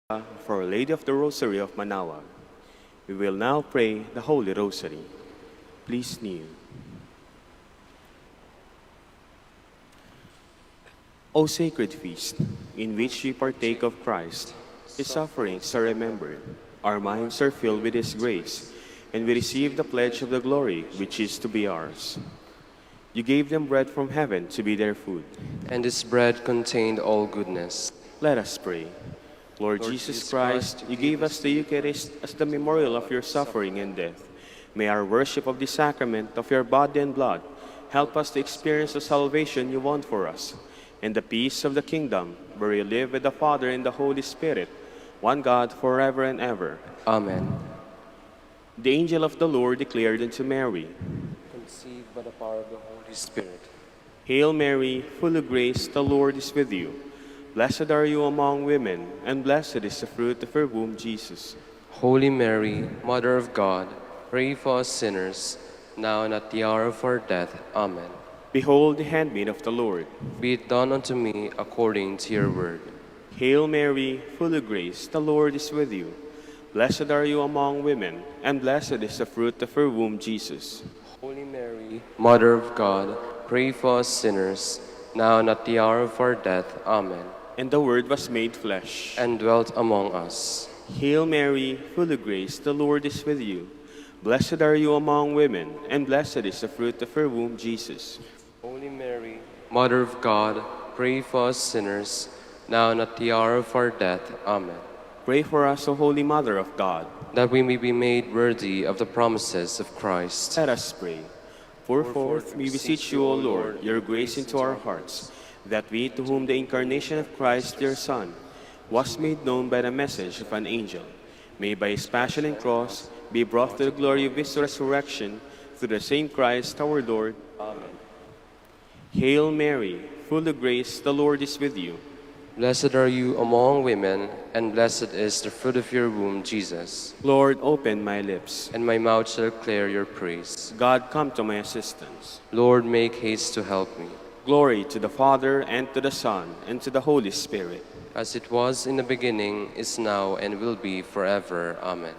For Our Lady of the Rosary of Manaoag. We will now pray the Holy Rosary. Please kneel. O sacred feast, in which we partake of Christ, His sufferings are remembered, our minds are filled with His grace, and we receive the pledge of the glory which is to be ours. You gave them bread from heaven to be their food. And this bread contained all goodness. Let us pray. Lord Jesus Christ, you gave us the Eucharist as the memorial of your suffering and death. May our worship of the sacrament of your body and blood help us to experience the salvation you want for us, and the peace of the kingdom, where you live with the Father and the Holy Spirit, one God, forever and ever. Amen. The angel of the Lord declared unto Mary, Conceived by the power of the Holy Spirit. Hail Mary, full of grace, the Lord is with you. Blessed are you among women, and blessed is the fruit of your womb, Jesus. Holy Mary, Mother of God, pray for us sinners, now and at the hour of our death. Amen. Behold the handmaid of the Lord. Be it done unto me according to your word. Hail Mary, full of grace, the Lord is with you. Blessed are you among women, and blessed is the fruit of your womb, Jesus. Holy Mary, Mother of God, pray for us sinners, now and at the hour of our death. Amen. And the Word was made flesh, and dwelt among us. Hail Mary, full of grace, the Lord is with you. Blessed are you among women, and blessed is the fruit of your womb, Jesus. Holy Mary, Mother of God, pray for us sinners, now and at the hour of our death. Amen. Pray for us, O Holy Mother of God, that we may be made worthy of the promises of Christ. Let us pray. Pour forth, we beseech you, O Lord, your grace into our hearts, that we, to whom the incarnation of Christ, your Son, was made known by the message of an angel, may by his passion and cross be brought to the glory of his resurrection, through the same Christ our Lord. Amen. Hail Mary, full of grace, the Lord is with you. Blessed are you among women, and blessed is the fruit of your womb, Jesus. Lord, open my lips, and my mouth shall declare your praise. God, come to my assistance. Lord, make haste to help me. Glory to the Father, and to the Son, and to the Holy Spirit. As it was in the beginning, is now, and will be forever. Amen.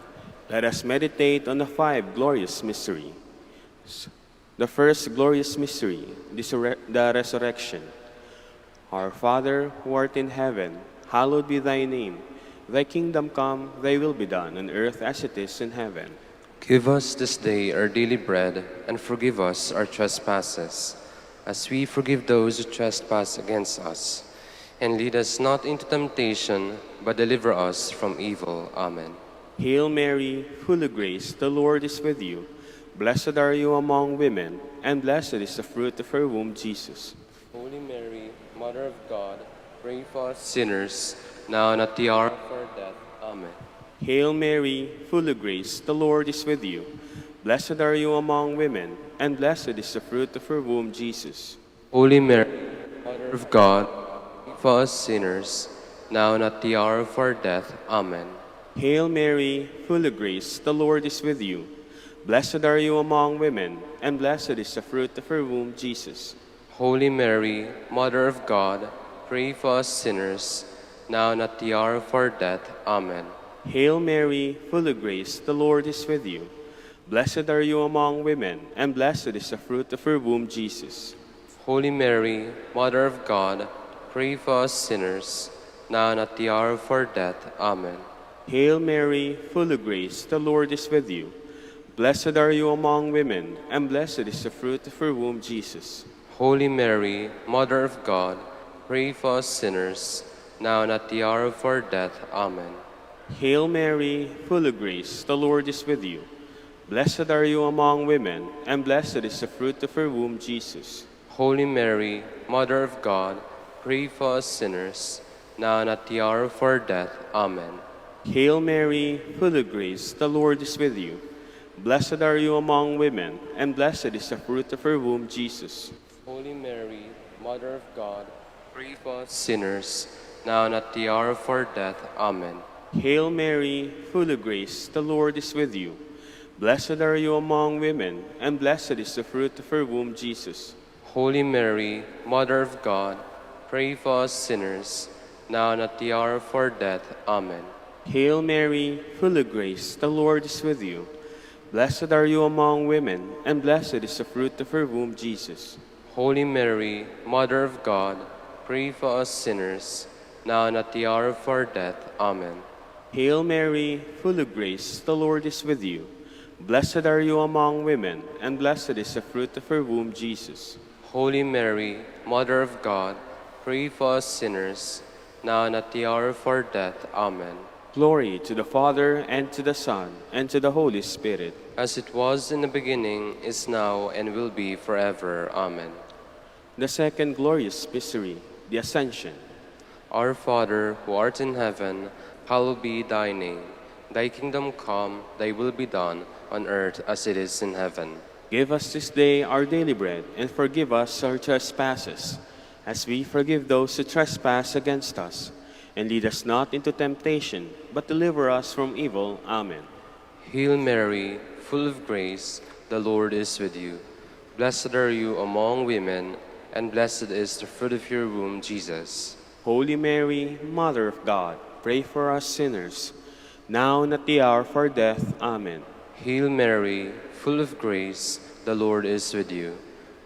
Let us meditate on the five glorious mysteries. The first glorious mystery, the resurrection. Our Father, who art in heaven, hallowed be thy name. Thy kingdom come, thy will be done, on earth as it is in heaven. Give us this day our daily bread, and forgive us our trespasses, as we forgive those who trespass against us. And lead us not into temptation, but deliver us from evil. Amen. Hail Mary, full of grace, the Lord is with you. Blessed are you among women, and blessed is the fruit of your womb, Jesus. Holy Mary, Mother of God, pray for us sinners, now and at the hour of our death. Amen. Hail Mary, full of grace, the Lord is with you. Blessed are you among women, and blessed is the fruit of your womb, Jesus. Holy Mary, Mother of God, pray for us sinners, now and at the hour of our death. Amen. Hail Mary, full of grace, the Lord is with you. Blessed are you among women, and blessed is the fruit of your womb, Jesus. Holy Mary, Mother of God, pray for us sinners, now and at the hour of our death. Amen. Hail Mary, full of grace, the Lord is with you. Blessed are you among women, and blessed is the fruit of your womb, Jesus. Holy Mary, Mother of God, pray for us sinners, now and at the hour of our death. Amen. Hail Mary, full of grace, the Lord is with you. Blessed are you among women, and blessed is the fruit of your womb, Jesus. Holy Mary, Mother of God, pray for us sinners, now and at the hour of our death. Amen. Hail Mary, full of grace, the Lord is with you. Blessed are you among women, and blessed is the fruit of your womb, Jesus. Holy Mary, Mother of God, pray for us sinners, now and at the hour of our death. Amen. Hail Mary, full of grace, the Lord is with you. Blessed are you among women, and blessed is the fruit of your womb, Jesus. Holy Mary, Mother of God, pray for us sinners, now and at the hour of our death. Amen. Hail Mary, full of grace, the Lord is with you. Blessed are you among women, and blessed is the fruit of your womb, Jesus. Holy Mary, Mother of God, pray for us sinners, now and at the hour of our death. Amen. Hail Mary, full of grace, the Lord is with you. Blessed are you among women, and blessed is the fruit of your womb, Jesus. Holy Mary, Mother of God, pray for us sinners, now and at the hour of our death. Amen. Hail Mary, full of grace, the Lord is with you. Blessed are you among women, and blessed is the fruit of your womb, Jesus. Holy Mary, Mother of God, pray for us sinners, now and at the hour of our death. Amen. Glory to the Father, and to the Son, and to the Holy Spirit. As it was in the beginning, is now, and will be forever. Amen. The second glorious mystery, the Ascension. Our Father, who art in heaven, hallowed be thy name. Thy kingdom come, thy will be done, on earth as it is in heaven. Give us this day our daily bread, and forgive us our trespasses, as we forgive those who trespass against us. And lead us not into temptation, but deliver us from evil. Amen. Hail Mary, full of grace, the Lord is with you. Blessed are you among women, and blessed is the fruit of your womb, Jesus. Holy Mary, Mother of God, pray for us sinners, now and at the hour of our death. Amen. Hail Mary, full of grace, the Lord is with you.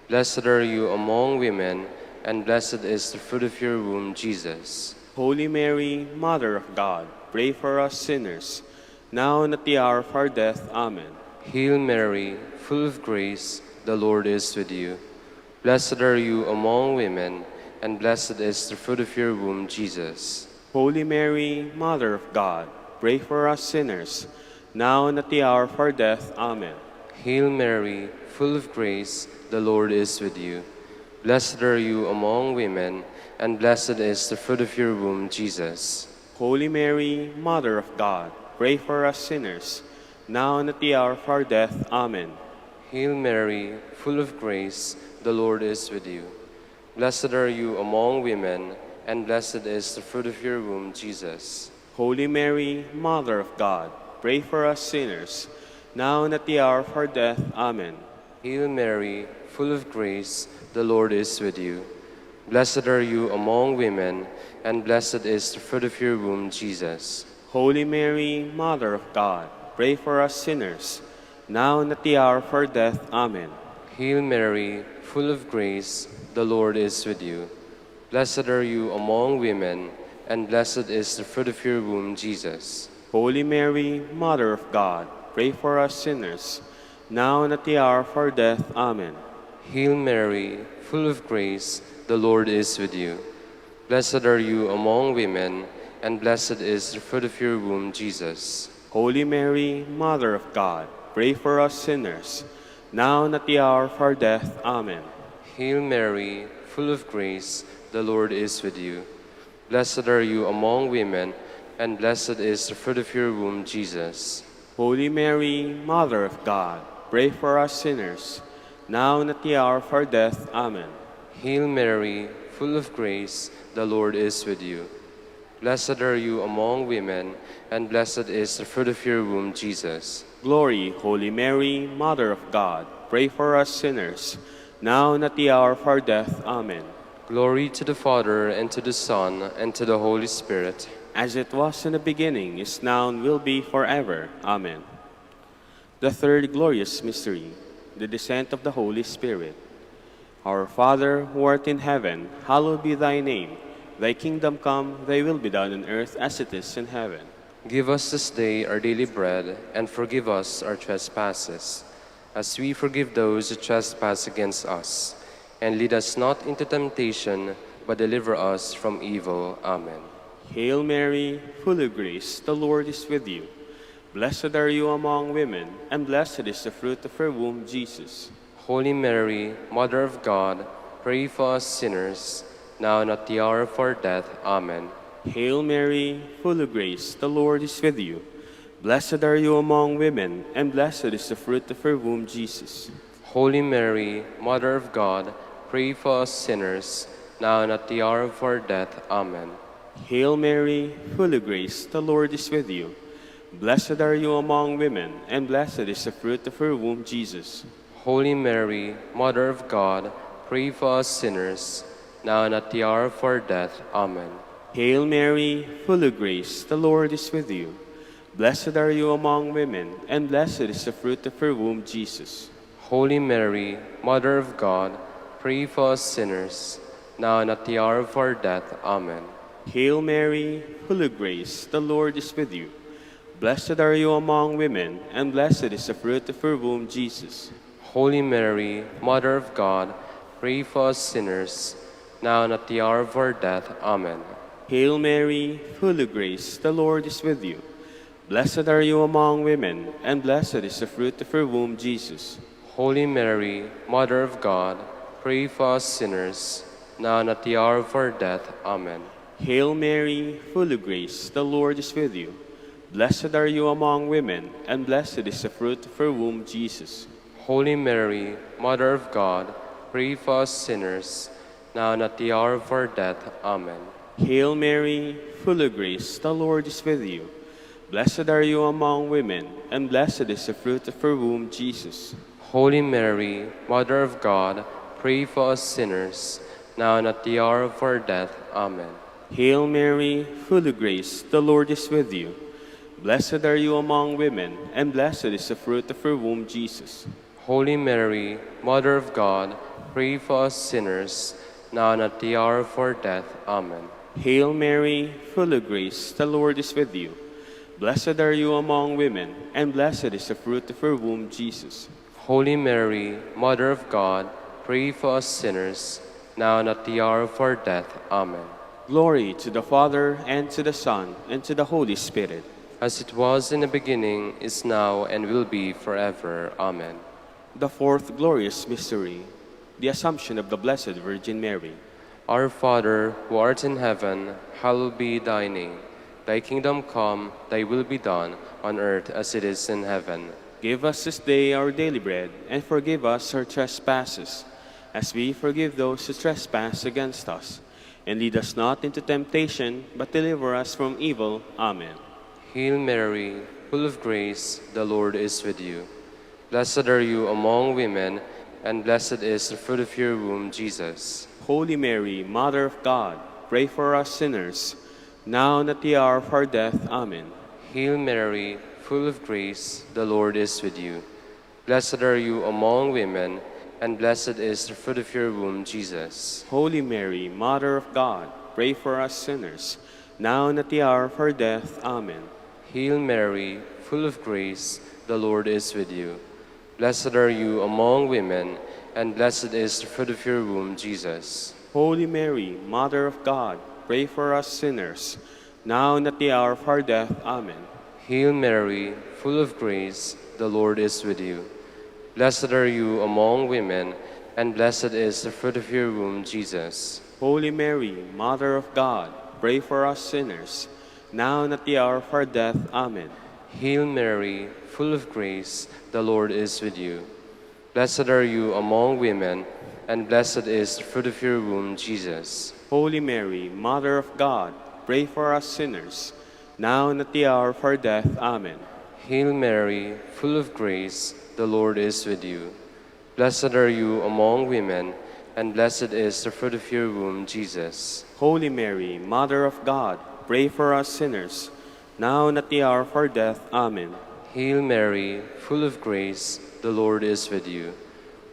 Blessed are you among women, and blessed is the fruit of your womb, Jesus. Holy Mary, Mother of God, pray for us sinners, now and at the hour of our death. Amen. Hail Mary, full of grace, the Lord is with you. Blessed are you among women, and blessed is the fruit of your womb, Jesus. Holy Mary, Mother of God, pray for us sinners, now and at the hour of our death. Amen. Hail Mary, full of grace, the Lord is with you. Blessed are you among women, and blessed is the fruit of your womb, Jesus. Holy Mary, Mother of God, pray for us sinners, now and at the hour of our death. Amen. Hail Mary, full of grace, the Lord is with you. Blessed are you among women, and blessed is the fruit of your womb, Jesus. Holy Mary, Mother of God, pray for us sinners, now and at the hour of our death. Amen. Hail Mary, full of grace, the Lord is with you. Blessed are you among women, and blessed is the fruit of your womb, Jesus. Holy Mary, Mother of God, pray for us sinners, now and at the hour of our death. Amen. Hail Mary, full of grace, the Lord is with you. Blessed are you among women, and blessed is the fruit of your womb, Jesus. Holy Mary, Mother of God, pray for us sinners, now and at the hour of our death. Amen. Hail Mary, full of grace, the Lord is with you. Blessed are you among women, and blessed is the fruit of your womb, Jesus. Holy Mary, Mother of God, pray for us sinners, now and at the hour of our death. Amen. Hail Mary, full of grace, the Lord is with you. Blessed are you among women, and blessed is the fruit of your womb, Jesus. Holy Mary, Mother of God, pray for us sinners, now and at the hour of our death. Amen. Hail Mary, full of grace, the Lord is with you. Blessed are you among women, and blessed is the fruit of your womb, Jesus. Glory, Holy Mary, Mother of God, pray for us sinners, now and at the hour of our death. Amen. Glory to the Father, and to the Son, and to the Holy Spirit. As it was in the beginning, is now, and will be forever. Amen. The third glorious mystery, the descent of the Holy Spirit. Our Father, who art in heaven, hallowed be thy name. Thy kingdom come, thy will be done on earth as it is in heaven. Give us this day our daily bread, and forgive us our trespasses, as we forgive those who trespass against us. And lead us not into temptation, but deliver us from evil. Amen. Hail Mary, full of grace, the Lord is with you. Blessed are you among women, and blessed is the fruit of your womb, Jesus. Holy Mary, Mother of God, pray for us sinners, now and at the hour of our death. Amen. Hail Mary, full of grace, the Lord is with you. Blessed are you among women, and blessed is the fruit of your womb, Jesus. Holy Mary, Mother of God, pray for us sinners, now and at the hour of our death. Amen. Hail Mary, full of grace, the Lord is with you. Blessed are you among women, and blessed is the fruit of your womb, Jesus. Holy Mary, Mother of God, pray for us sinners, now and at the hour of our death. Amen. Hail Mary, full of grace, the Lord is with you. Blessed are you among women, and blessed is the fruit of your womb, Jesus. Holy Mary, Mother of God, pray for us sinners, now and at the hour of our death. Amen. Hail Mary, full of grace, the Lord is with you. Blessed are you among women, and blessed is the fruit of your womb, Jesus. Holy Mary, Mother of God, pray for us sinners, now and at the hour of our death. Amen. Hail Mary, full of grace, the Lord is with you. Blessed are you among women, and blessed is the fruit of your womb, Jesus. Holy Mary, Mother of God, pray for us sinners, now and at the hour of our death. Amen. Hail Mary, full of grace, the Lord is with you. Blessed are you among women, and blessed is the fruit of your womb, Jesus. Holy Mary, Mother of God, pray for us sinners, now and at the hour of our death. Amen. Hail Mary, full of grace, the Lord is with you. Blessed are you among women, and blessed is the fruit of your womb, Jesus. Holy Mary, Mother of God, pray for us sinners, now and at the hour of our death. Amen. Hail Mary, full of grace, the Lord is with you. Blessed are you among women, and blessed is the fruit of your womb, Jesus. Holy Mary, Mother of God, pray for us sinners, now and at the hour of our death. Amen. Hail Mary, full of grace, the Lord is with you. Blessed are you among women, and blessed is the fruit of your womb, Jesus. Holy Mary, Mother of God, pray for us sinners, now and at the hour of our death. Amen. Glory to the Father, and to the Son, and to the Holy Spirit. As it was in the beginning, is now, and will be forever. Amen. The fourth glorious mystery, the Assumption of the Blessed Virgin Mary. Our Father, who art in heaven, hallowed be thy name. Thy kingdom come, thy will be done, on earth as it is in heaven. Give us this day our daily bread, and forgive us our trespasses, as we forgive those who trespass against us. And lead us not into temptation, but deliver us from evil. Amen. Hail Mary, full of grace, the Lord is with you. Blessed are you among women, and blessed is the fruit of your womb, Jesus. Holy Mary, Mother of God, pray for us sinners, now and at the hour of our death. Amen. Hail Mary, full of grace, the Lord is with you. Blessed are you among women, and blessed is the fruit of your womb, Jesus. Holy Mary, Mother of God, pray for us sinners, now and at the hour of our death. Amen. Hail Mary, full of grace, the Lord is with you. Blessed are you among women, and blessed is the fruit of your womb, Jesus. Holy Mary, Mother of God, pray for us sinners, now and at the hour of our death. Amen. Hail Mary, full of grace, the Lord is with you. Blessed are you among women, and blessed is the fruit of your womb, Jesus. Holy Mary, Mother of God, pray for us sinners, now and at the hour of our death. Amen. Hail Mary, full of grace, the Lord is with you. Blessed are you among women, and blessed is the fruit of your womb, Jesus. Holy Mary, Mother of God, pray for us sinners, now and at the hour of our death. Amen. Hail Mary, full of grace, the Lord is with you. Blessed are you among women, and blessed is the fruit of your womb, Jesus. Holy Mary, Mother of God, pray for us sinners, now and at the hour of our death. Amen. Hail Mary, full of grace, the Lord is with you.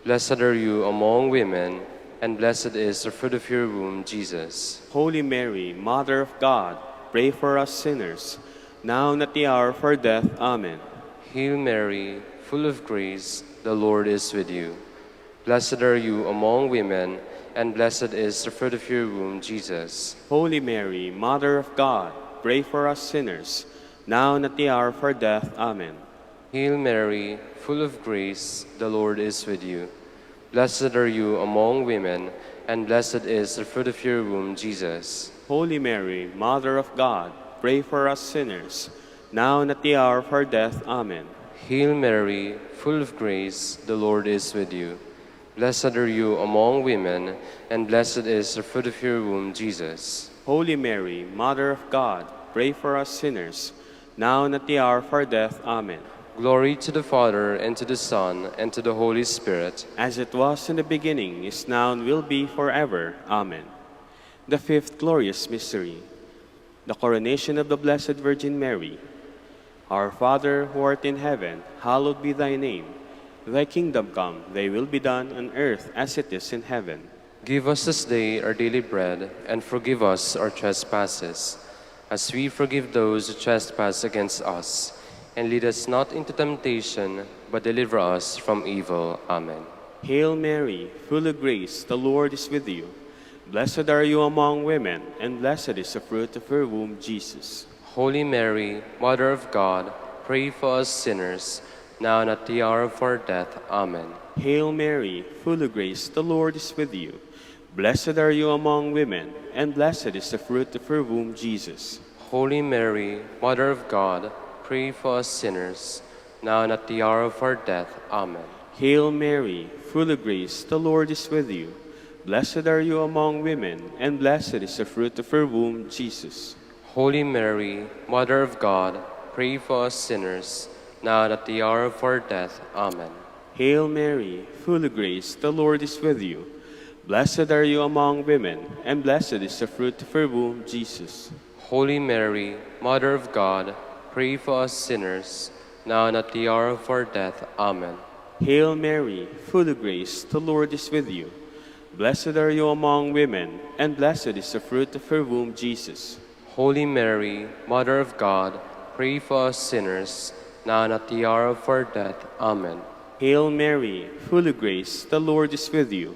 Blessed are you among women, and blessed is the fruit of your womb, Jesus. Holy Mary, Mother of God, pray for us sinners, now and at the hour of our death. Amen. Hail Mary, full of grace, the Lord is with you. Blessed are you among women, and blessed is the fruit of your womb, Jesus. Holy Mary, Mother of God, pray for us sinners, now and at the hour of our death. Amen. Hail Mary, full of grace, the Lord is with you. Blessed are you among women, and blessed is the fruit of your womb, Jesus. Holy Mary, Mother of God, pray for us sinners, now and at the hour of our death. Amen. Hail Mary, full of grace, the Lord is with you. Blessed are you among women, and blessed is the fruit of your womb, Jesus. Holy Mary, Mother of God, pray for us sinners, now and at the hour of our death. Amen. Glory to the Father, and to the Son, and to the Holy Spirit. As it was in the beginning, is now, and will be forever. Amen. The fifth glorious mystery, the coronation of the Blessed Virgin Mary. Our Father, who art in heaven, hallowed be thy name. Thy kingdom come, thy will be done on earth as it is in heaven. Give us this day our daily bread, and forgive us our trespasses, as we forgive those who trespass against us. And lead us not into temptation, but deliver us from evil. Amen. Hail Mary, full of grace, the Lord is with you. Blessed are you among women, and blessed is the fruit of your womb, Jesus. Holy Mary, Mother of God, pray for us sinners, now and at the hour of our death. Amen. Hail Mary, full of grace, the Lord is with you. Blessed are you among women, and blessed is the fruit of your womb, Jesus. Holy Mary, Mother of God, pray for us sinners, now and at the hour of our death. Amen. Hail Mary, full of grace, the Lord is with you. Blessed are you among women, and blessed is the fruit of your womb, Jesus. Holy Mary, Mother of God, pray for us sinners, now and at the hour of our death. Amen. Hail Mary, full of grace, the Lord is with you. Blessed are you among women, and blessed is the fruit of your womb, Jesus. Holy Mary, Mother of God, pray for us sinners, now and at the hour of our death. Amen. Hail Mary, full of grace, the Lord is with you. Blessed are you among women, and blessed is the fruit of your womb, Jesus. Holy Mary, Mother of God, pray for us sinners, now and at the hour of our death. Amen. Hail Mary, full of grace, the Lord is with you.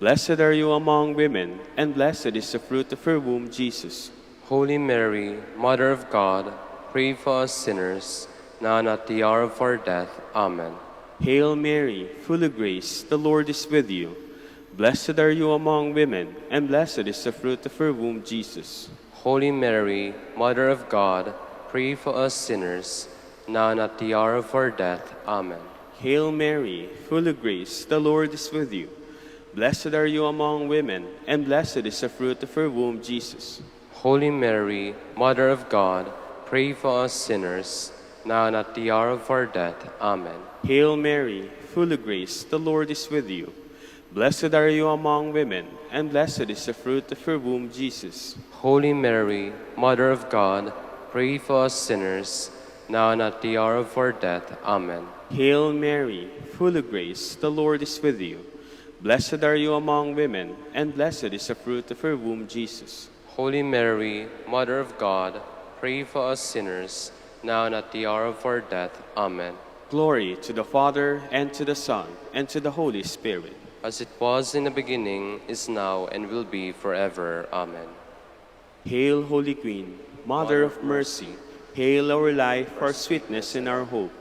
Blessed are you among women, and blessed is the fruit of your womb, Jesus. Holy Mary, Mother of God, pray for us sinners, now and at the hour of our death. Amen. Hail Mary, full of grace, the Lord is with you. Blessed are you among women, and blessed is the fruit of your womb, Jesus. Holy Mary, Mother of God, pray for us sinners, now and at the hour of our death. Amen. Hail Mary, full of grace, the Lord is with you. Blessed are you among women, and blessed is the fruit of your womb, Jesus. Holy Mary, Mother of God, pray for us sinners, now and at the hour of our death. Amen. Hail Mary, full of grace, the Lord is with you. Blessed are you among women, and blessed is the fruit of your womb, Jesus. Holy Mary, Mother of God, pray for us sinners, now and at the hour of our death. Amen. Hail Mary, full of grace, the Lord is with you. Blessed are you among women, and blessed is the fruit of your womb, Jesus. Holy Mary, Mother of God, pray for us sinners, now and at the hour of our death. Amen. Glory to the Father, and to the Son, and to the Holy Spirit. As it was in the beginning, is now, and will be forever. Amen. Hail, Holy Queen, Mother of Mercy. Hail our life, our sweetness, and our hope.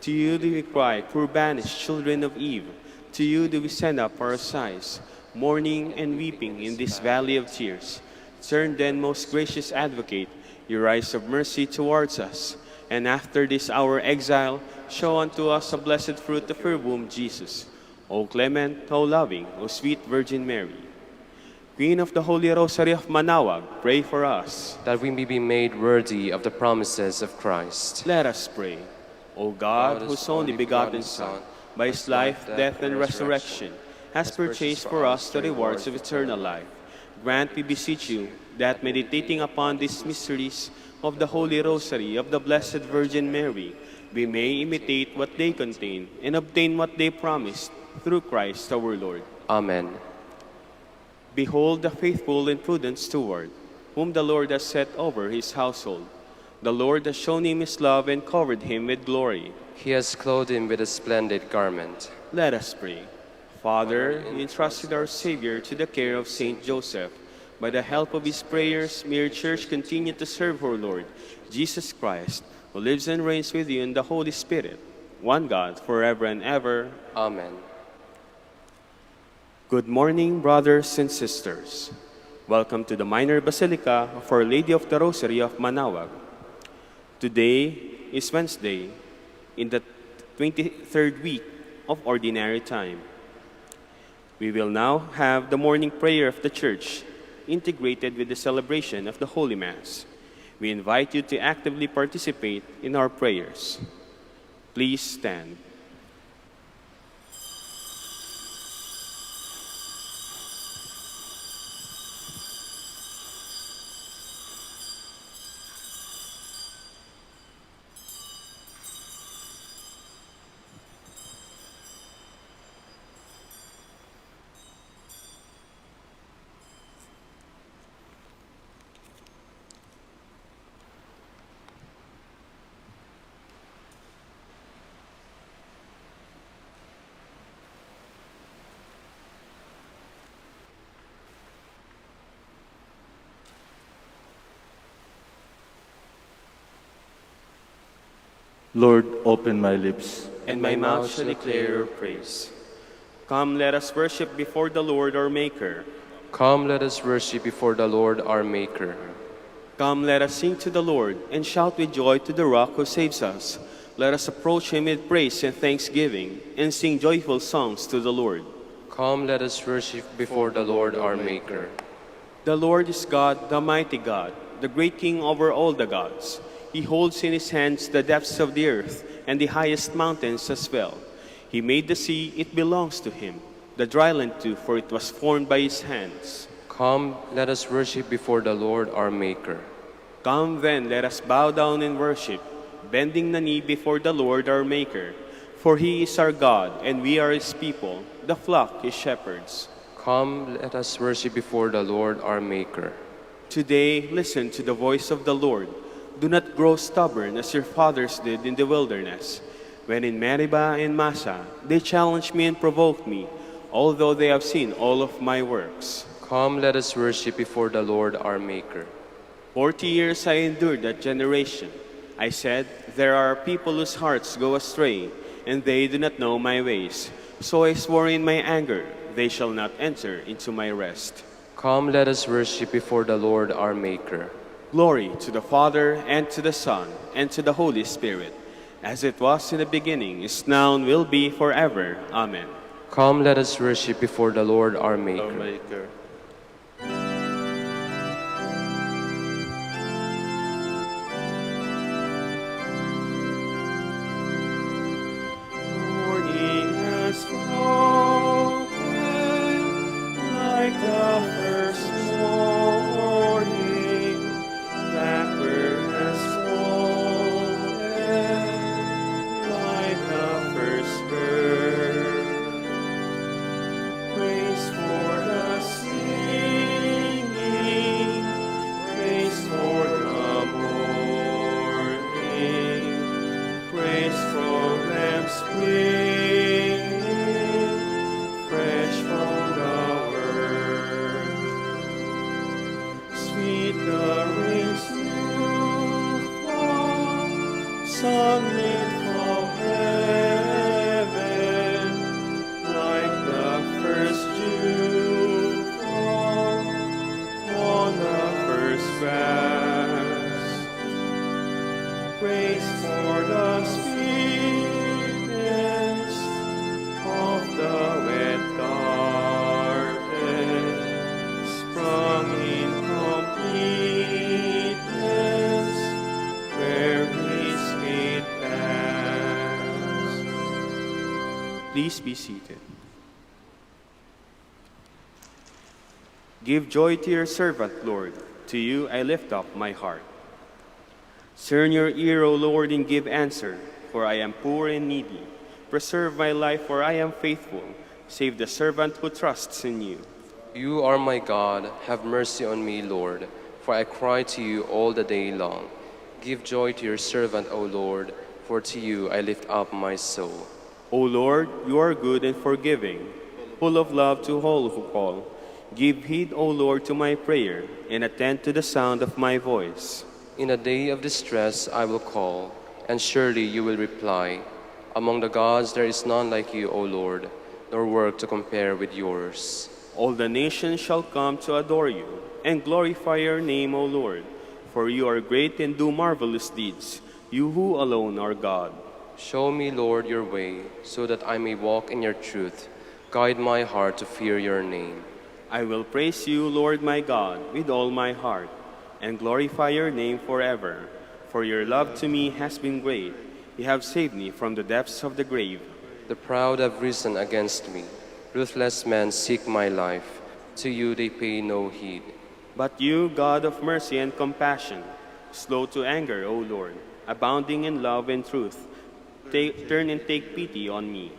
To you do we cry, poor banished children of Eve. To you do we send up our sighs, mourning and weeping in this valley of tears. Turn then, most gracious Advocate, your eyes of mercy towards us, and after this our exile, show unto us the blessed fruit of your womb, Jesus. O clement, O loving, O sweet Virgin Mary. Queen of the Holy Rosary of Manaoag, pray for us. That we may be made worthy of the promises of Christ. Let us pray. O God, whose only begotten Son, by his life, death, and resurrection, has purchased for us the rewards of eternal life, grant, we beseech you, that meditating upon these mysteries of the Holy Rosary of the Blessed Virgin Mary, we may imitate what they contain and obtain what they promised, through Christ our Lord. Amen. Behold the faithful and prudent steward, whom the Lord has set over his household. The Lord has shown him his love and covered him with glory. He has clothed him with a splendid garment. Let us pray. Father, you entrusted our Savior to the care of Saint Joseph. By the help of his prayers, may your church continue to serve our Lord, Jesus Christ, who lives and reigns with you in the Holy Spirit, one God, forever and ever. Amen. Good morning, brothers and sisters. Welcome to the Minor Basilica of Our Lady of the Rosary of Manaoag. Today is Wednesday, in the 23rd week of Ordinary Time. We will now have the morning prayer of the Church, integrated with the celebration of the Holy Mass. We invite you to actively participate in our prayers. Please stand. Lord, open my lips. and my mouth shall declare your praise. Come, let us worship before the Lord our Maker. Come, let us worship before the Lord our Maker. Come, let us sing to the Lord, and shout with joy to the Rock who saves us. Let us approach him with praise and thanksgiving, and sing joyful songs to the Lord. Come, let us worship before the Lord our Maker. The Lord is God, the mighty God, the great King over all the gods. He holds in his hands the depths of the earth, and the highest mountains as well. He made the sea, it belongs to him. The dry land too, for it was formed by his hands. Come, let us worship before the Lord our Maker. Come then, let us bow down and worship, bending the knee before the Lord our Maker. For he is our God, and we are his people, the flock his shepherds. Come, let us worship before the Lord our Maker. Today, listen to the voice of the Lord. Do not grow stubborn as your fathers did in the wilderness. When in Meribah and Massa, they challenged me and provoked me, although they have seen all of my works. Come, let us worship before the Lord our Maker. 40 years I endured that generation. I said, there are people whose hearts go astray, and they do not know my ways. So I swore in my anger, they shall not enter into my rest. Come, let us worship before the Lord our Maker. Glory to the Father, and to the Son, and to the Holy Spirit, as it was in the beginning, is now, and will be forever. Amen. Come, let us worship before the Lord our Our Maker. Maker. Morning has broken like the first morning. Backward has fallen like the first bird. Praise for the singing, praise for the morning, praise from them springing, fresh from the word. Sweet the rain's new fall, sunlit from heaven, like the first dew fall on the first grass. Praise for the sweetness of the wet garden, sprung in completeness where his feet pass. Please be seated. Give joy to your servant, Lord. To you I lift up my heart. Turn your ear, O Lord, and give answer, for I am poor and needy. Preserve my life, for I am faithful. Save the servant who trusts in you. You are my God, have mercy on me, Lord, for I cry to you all the day long. Give joy to your servant, O Lord, for to you I lift up my soul. O Lord, you are good and forgiving, full of love to all who call. Give heed, O Lord, to my prayer, and attend to the sound of my voice. In a day of distress I will call, and surely you will reply. Among the gods there is none like you, O Lord, nor work to compare with yours. All the nations shall come to adore you, and glorify your name, O Lord. For you are great and do marvelous deeds, you who alone are God. Show me, Lord, your way, so that I may walk in your truth. Guide my heart to fear your name. I will praise you, Lord my God, with all my heart, and glorify your name forever. For your love to me has been great. You have saved me from the depths of the grave. The proud have risen against me. Ruthless men seek my life. To you they pay no heed. But you, God of mercy and compassion, slow to anger, O Lord, abounding in love and truth, turn and take pity on me.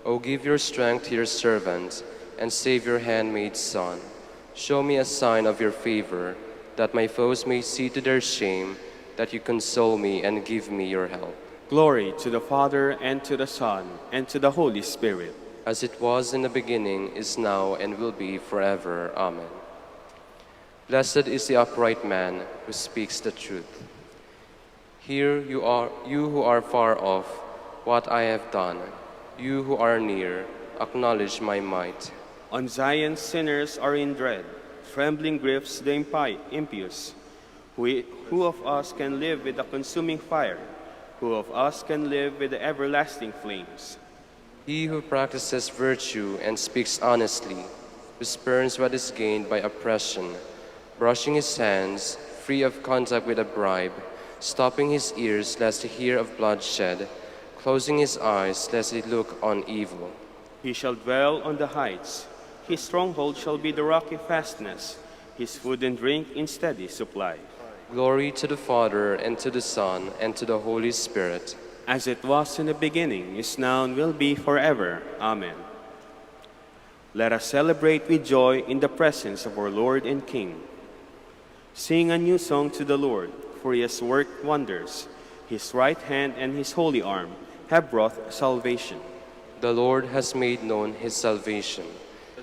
O give your strength to your servant, and save your handmaid's son. Show me a sign of your favor, that my foes may see to their shame, that you console me and give me your help. Glory to the Father, and to the Son, and to the Holy Spirit. As it was in the beginning, is now, and will be forever. Amen. Blessed is the upright man who speaks the truth. Hear you who are far off, what I have done. You who are near, acknowledge my might. On Zion sinners are in dread, trembling grips the impious. Who of us can live with the consuming fire? Who of us can live with the everlasting flames? He who practices virtue and speaks honestly, who spurns what is gained by oppression, brushing his hands, free of contact with a bribe, stopping his ears lest he hear of bloodshed, closing his eyes lest he look on evil. He shall dwell on the heights. His stronghold shall be the rocky fastness, his food and drink in steady supply. Glory to the Father, and to the Son, and to the Holy Spirit. As it was in the beginning, is now, and will be forever. Amen. Let us celebrate with joy in the presence of our Lord and King. Sing a new song to the Lord, for he has worked wonders. His right hand and his holy arm have brought salvation. The Lord has made known his salvation,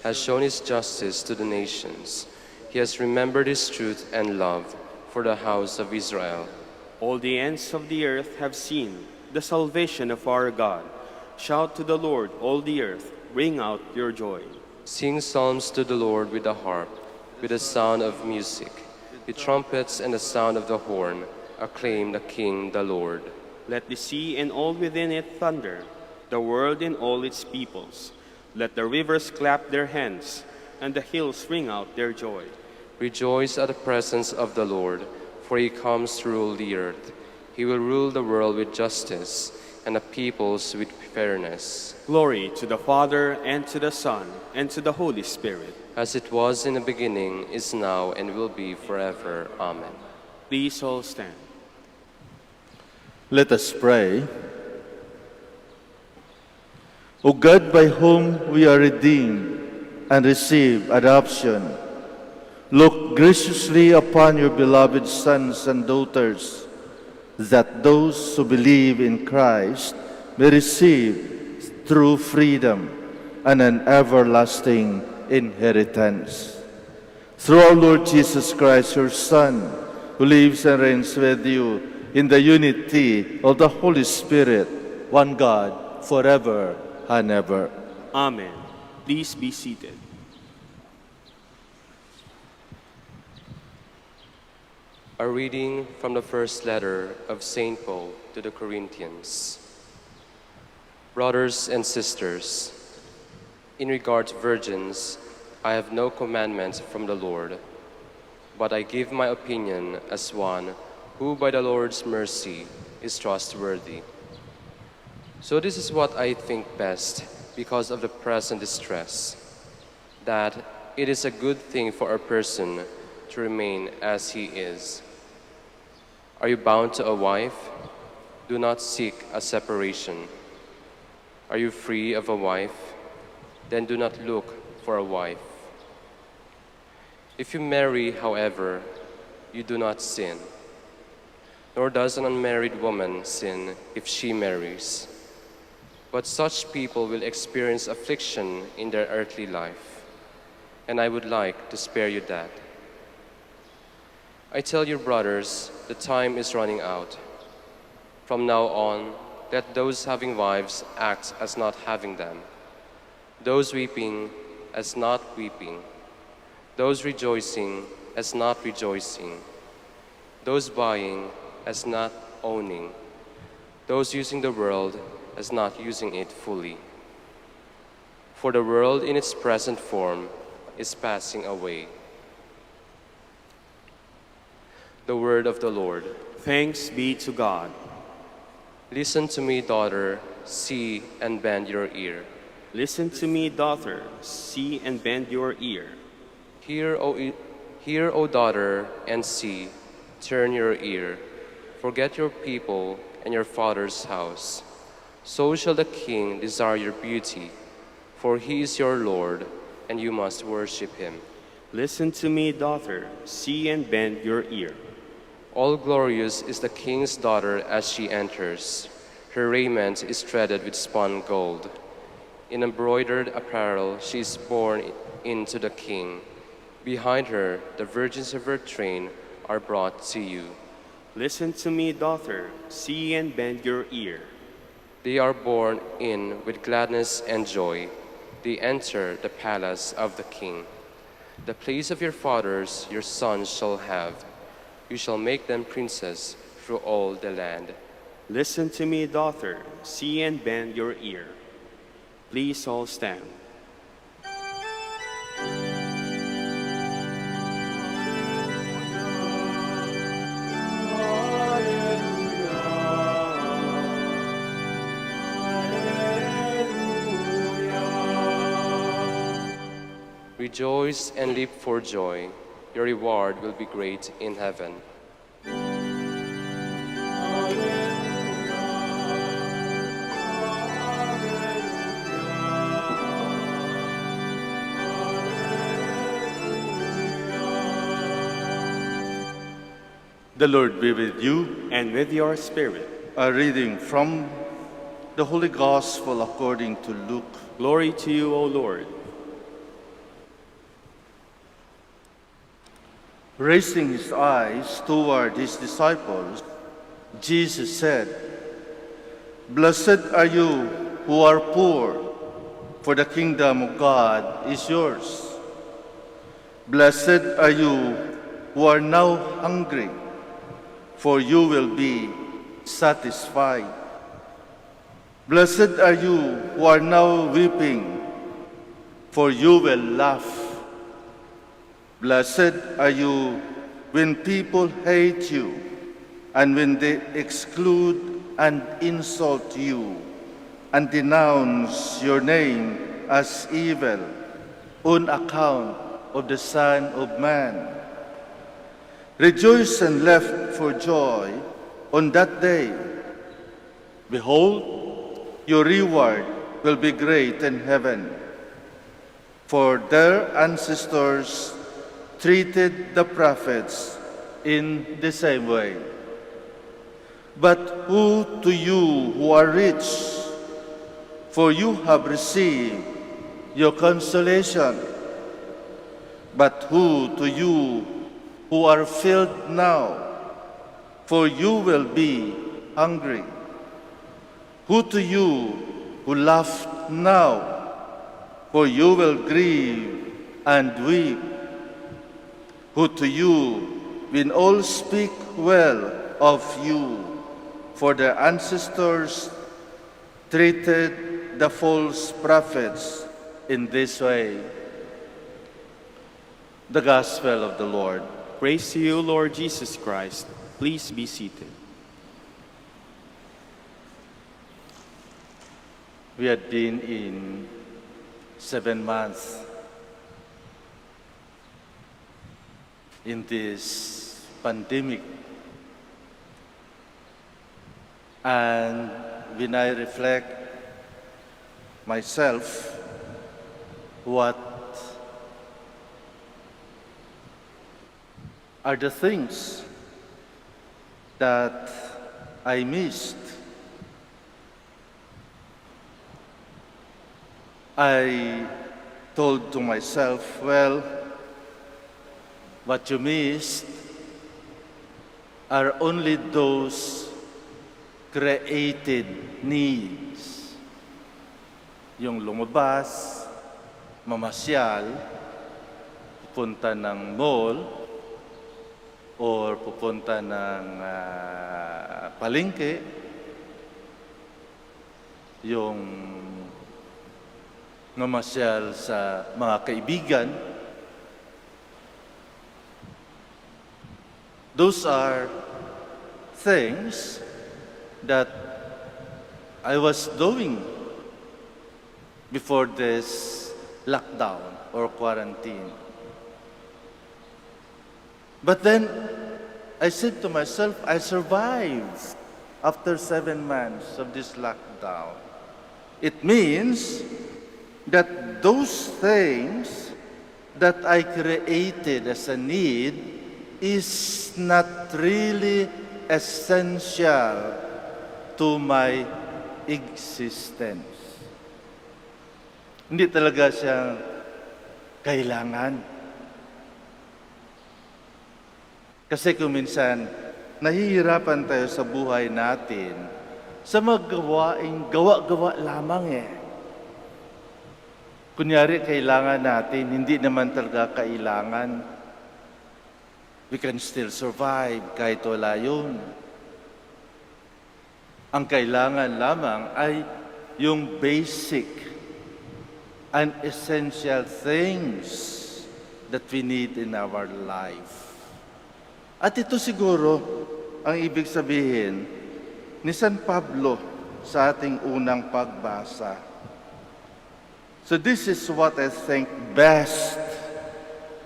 has shown his justice to the nations. He has remembered his truth and love for the house of Israel. All the ends of the earth have seen the salvation of our God. Shout to the Lord, all the earth, ring out your joy. Sing psalms to the Lord with the harp, with the sound of music, with trumpets and the sound of the horn. Acclaim the King, the Lord. Let the sea and all within it thunder, the world and all its peoples. Let the rivers clap their hands, and the hills ring out their joy. Rejoice at the presence of the Lord, for he comes to rule the earth. He will rule the world with justice, and the peoples with fairness. Glory to the Father, and to the Son, and to the Holy Spirit. As it was in the beginning, is now, and will be forever. Amen. Please all stand. Let us pray. O God, by whom we are redeemed and receive adoption, look graciously upon your beloved sons and daughters, that those who believe in Christ may receive true freedom and an everlasting inheritance. Through our Lord Jesus Christ, your Son, who lives and reigns with you in the unity of the Holy Spirit, one God, forever and ever. Amen. Please be seated. A reading from the first letter of St. Paul to the Corinthians. Brothers and sisters, in regard to virgins, I have no commandment from the Lord, but I give my opinion as one who by the Lord's mercy is trustworthy. So this is what I think best because of the present distress, that it is a good thing for a person to remain as he is. Are you bound to a wife? Do not seek a separation. Are you free of a wife? Then do not look for a wife. If you marry, however, you do not sin. Nor does an unmarried woman sin if she marries. But such people will experience affliction in their earthly life, and I would like to spare you that. I tell you, brothers, the time is running out. From now on, let those having wives act as not having them, those weeping as not weeping, those rejoicing as not rejoicing, those buying as not owning, those using the world as not using it fully. For the world in its present form is passing away. The word of the Lord. Thanks be to God. Listen to me, daughter, see and bend your ear. Listen to me, daughter, see and bend your ear. Hear, O daughter, and see, turn your ear. Forget your people and your father's house. So shall the king desire your beauty, for he is your Lord, and you must worship him. Listen to me, daughter, see and bend your ear. All glorious is the king's daughter as she enters. Her raiment is threaded with spun gold. In embroidered apparel she is borne into the king. Behind her, the virgins of her train are brought to you. Listen to me, daughter, see and bend your ear. They are born in with gladness and joy. They enter the palace of the king. The place of your fathers your sons shall have. You shall make them princes through all the land. Listen to me, daughter, see and bend your ear. Please all stand. Rejoice and leap for joy. Your reward will be great in heaven. The Lord be with you. And with your spirit, A reading from the Holy Gospel according to Luke. glory to you, O Lord. Raising his eyes toward his disciples, Jesus said, "Blessed are you who are poor, for the kingdom of God is yours. Blessed are you who are now hungry, for you will be satisfied. Blessed are you who are now weeping, for you will laugh. Blessed are you when people hate you and when they exclude and insult you and denounce your name as evil on account of the Son of Man. Rejoice and laugh for joy on that day. Behold, your reward will be great in heaven, for their ancestors treated the prophets in the same way. But who to you who are rich, for you have received your consolation. But who to you who are filled now, for you will be hungry. Who to you who laugh now, for you will grieve and weep. Who to you when all speak well of you, for their ancestors treated the false prophets in this way." The Gospel of the Lord. Praise to you, Lord Jesus Christ. Please be seated. We had been in 7 months in this pandemic. And when I reflect myself, what are the things that I missed? I told to myself, well, what you missed are only those created needs. Yung lumabas, mamasyal, pupunta ng mall, or pupunta ng palengke, yung mamasyal sa mga kaibigan. Those are things that I was doing before this lockdown or quarantine. But then I said to myself, I survived after 7 months of this lockdown. It means that those things that I created as a need is not really essential to my existence. Hindi talaga siya kailangan. Kasi kung minsan nahihirapan tayo sa buhay natin sa magawaing gawa-gawa lamang eh. Kunyari, kailangan natin, hindi naman talaga kailangan. We can still survive kahit wala yun. Ang kailangan lamang ay yung basic and essential things that we need in our life. At ito siguro ang ibig sabihin ni San Pablo sa ating unang pagbasa. So this is what I think best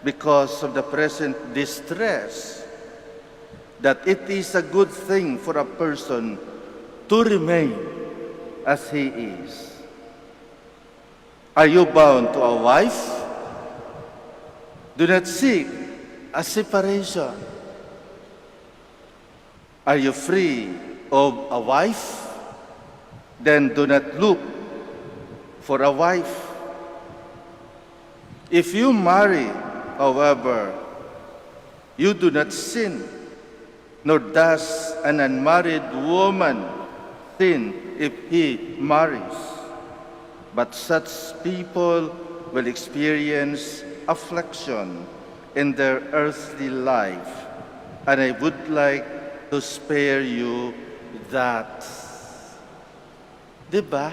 because of the present distress, that it is a good thing for a person to remain as he is. Are you bound to a wife? Do not seek a separation. Are you free of a wife? Then do not look for a wife. If you marry, however, you do not sin, nor does an unmarried woman sin if he marries. But such people will experience affliction in their earthly life, and I would like to spare you that. Diba?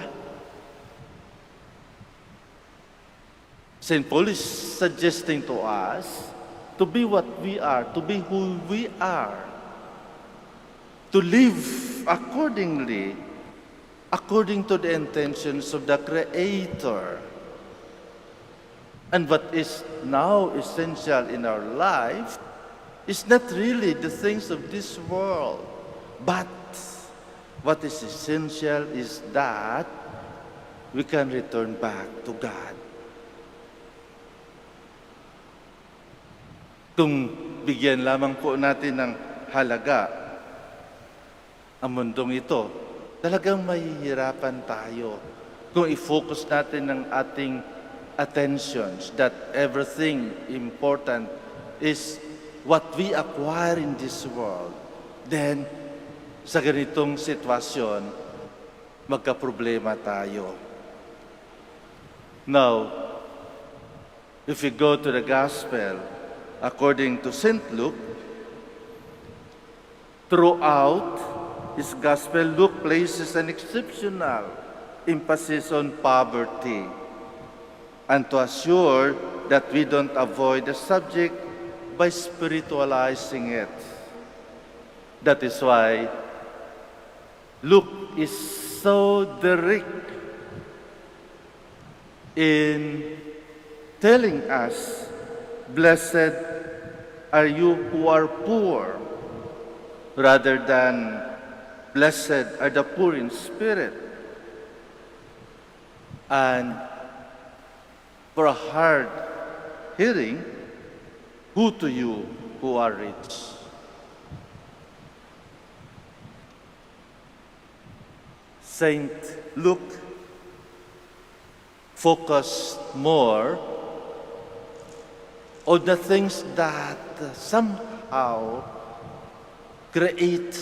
St. Paul is suggesting to us to be what we are, to be who we are, to live accordingly, according to the intentions of the Creator. And what is now essential in our life is not really the things of this world, but what is essential is that we can return back to God. Kung bigyan lamang po natin ng halaga ang mundong ito, talagang mahihirapan tayo kung i-focus natin ang ating attentions that everything important is what we acquire in this world. Then, sa ganitong sitwasyon, magkaproblema tayo. Now, if we go to the Gospel, according to St. Luke, throughout his Gospel, Luke places an exceptional emphasis on poverty and to assure that we don't avoid the subject by spiritualizing it. That is why Luke is so direct in telling us, "Blessed are you who are poor," rather than "Blessed are the poor in spirit." And for a hard hearing, "Who to you who are rich?" Saint Luke focused more on the things that somehow create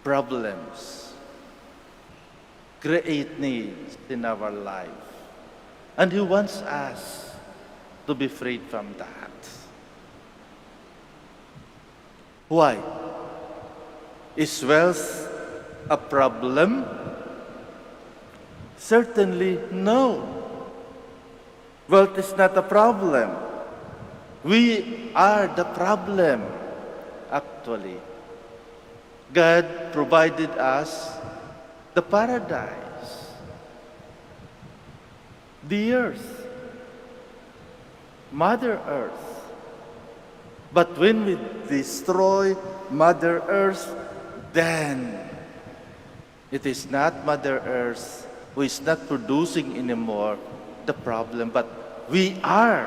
problems, create needs in our life. And He wants us to be freed from that. Why? Is wealth a problem? Certainly no. Wealth is not a problem. We are the problem, actually. God provided us the paradise, the earth, Mother Earth. But when we destroy Mother Earth, then it is not Mother Earth who is not producing anymore the problem, but we are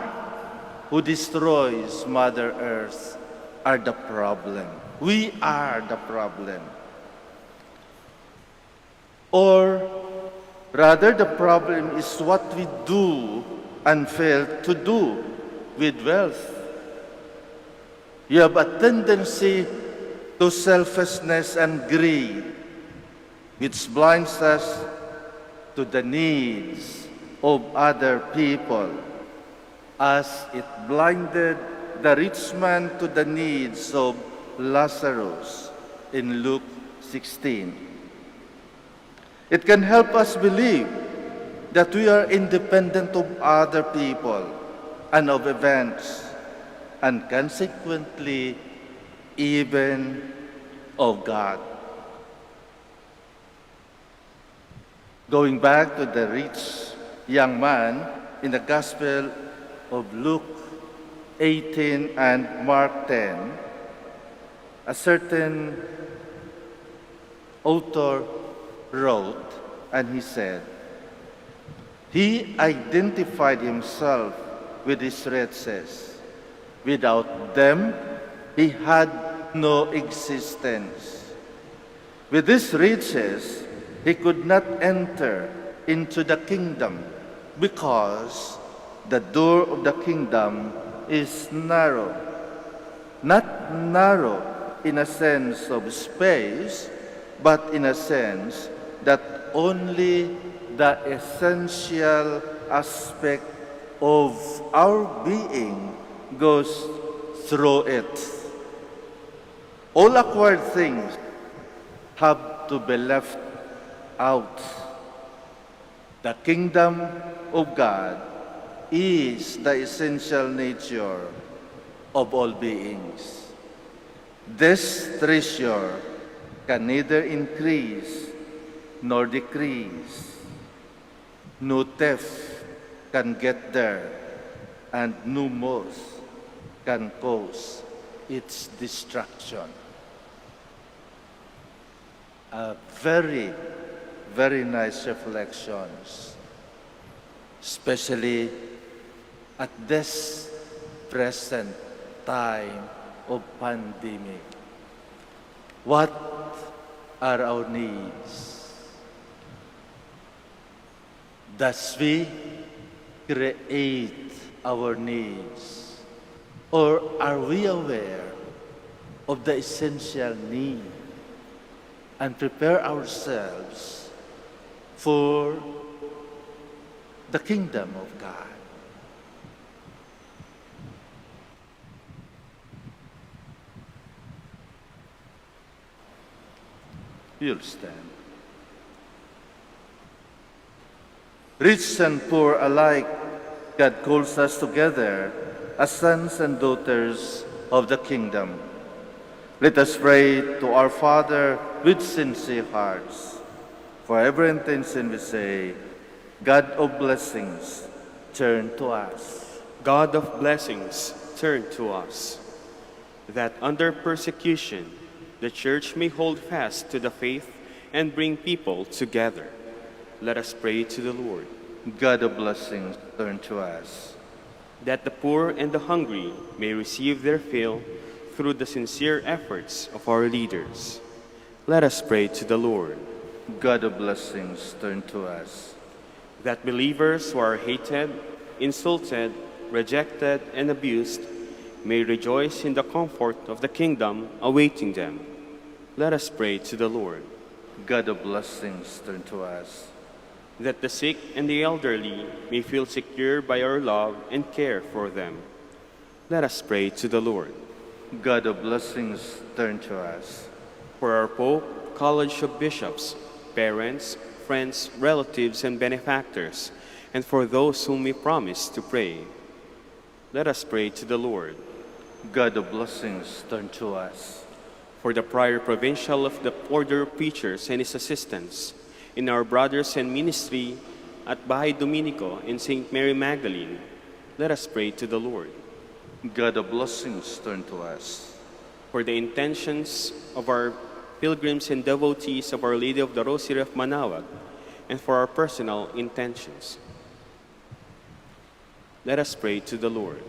who destroys Mother Earth are the problem. We are the problem. Or rather, the problem is what we do and fail to do with wealth. You have a tendency to selfishness and greed, which blinds us to the needs of other people, as it blinded the rich man to the needs of Lazarus in Luke 16. It can help us believe that we are independent of other people and of events, and consequently, even of God. Going back to the rich young man in the Gospel of Luke 18 and Mark 10, a certain author wrote, and he said, he identified himself with his riches. Without them, he had no existence. With these riches, he could not enter into the kingdom because the door of the kingdom is narrow. Not narrow in a sense of space, but in a sense that only the essential aspect of our being goes through it. All acquired things have to be left out. The kingdom of God is the essential nature of all beings. This treasure can neither increase nor decrease. No theft can get there, and no moth can cause its destruction. Very, very nice reflections, especially at this present time of pandemic. What are our needs? Does we create our needs? Or are we aware of the essential need and prepare ourselves for the kingdom of God? You'll stand. Rich and poor alike, God calls us together as sons and daughters of the kingdom. Let us pray to our Father with sincere hearts. For every intention we say, God of blessings, turn to us. God of blessings, turn to us, that under persecution the Church may hold fast to the faith and bring people together. Let us pray to the Lord. God of blessings, turn to us. That the poor and the hungry may receive their fill through the sincere efforts of our leaders. Let us pray to the Lord. God of blessings, turn to us. That believers who are hated, insulted, rejected, and abused may rejoice in the comfort of the kingdom awaiting them. Let us pray to the Lord. God of blessings, turn to us. That the sick and the elderly may feel secure by our love and care for them. Let us pray to the Lord. God of blessings, turn to us. For our Pope, College of Bishops, parents, friends, relatives, and benefactors, and for those whom we promise to pray, let us pray to the Lord. God of blessings, turn to us. For the Prior Provincial of the Order of Preachers and his assistants, in our brothers and ministry at Manaoag Dominican and St. Mary Magdalene, let us pray to the Lord. God of blessings, turn to us. For the intentions of our pilgrims and devotees of Our Lady of the Rosary of Manaoag, and for our personal intentions, let us pray to the Lord.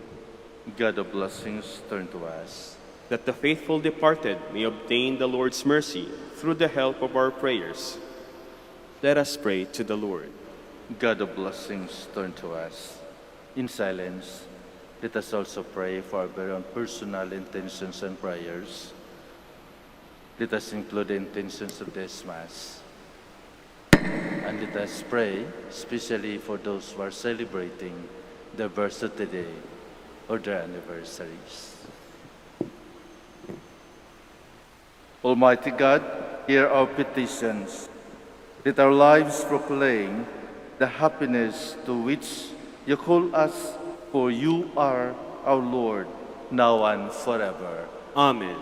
God of blessings, turn to us. That the faithful departed may obtain the Lord's mercy through the help of our prayers, let us pray to the Lord. God of blessings, turn to us. In silence, let us also pray for our very own personal intentions and prayers. Let us include the intentions of this Mass. And let us pray, especially for those who are celebrating their birthday today or their anniversaries. Almighty God, hear our petitions. Let our lives proclaim the happiness to which you call us, for you are our Lord, now and forever. Amen.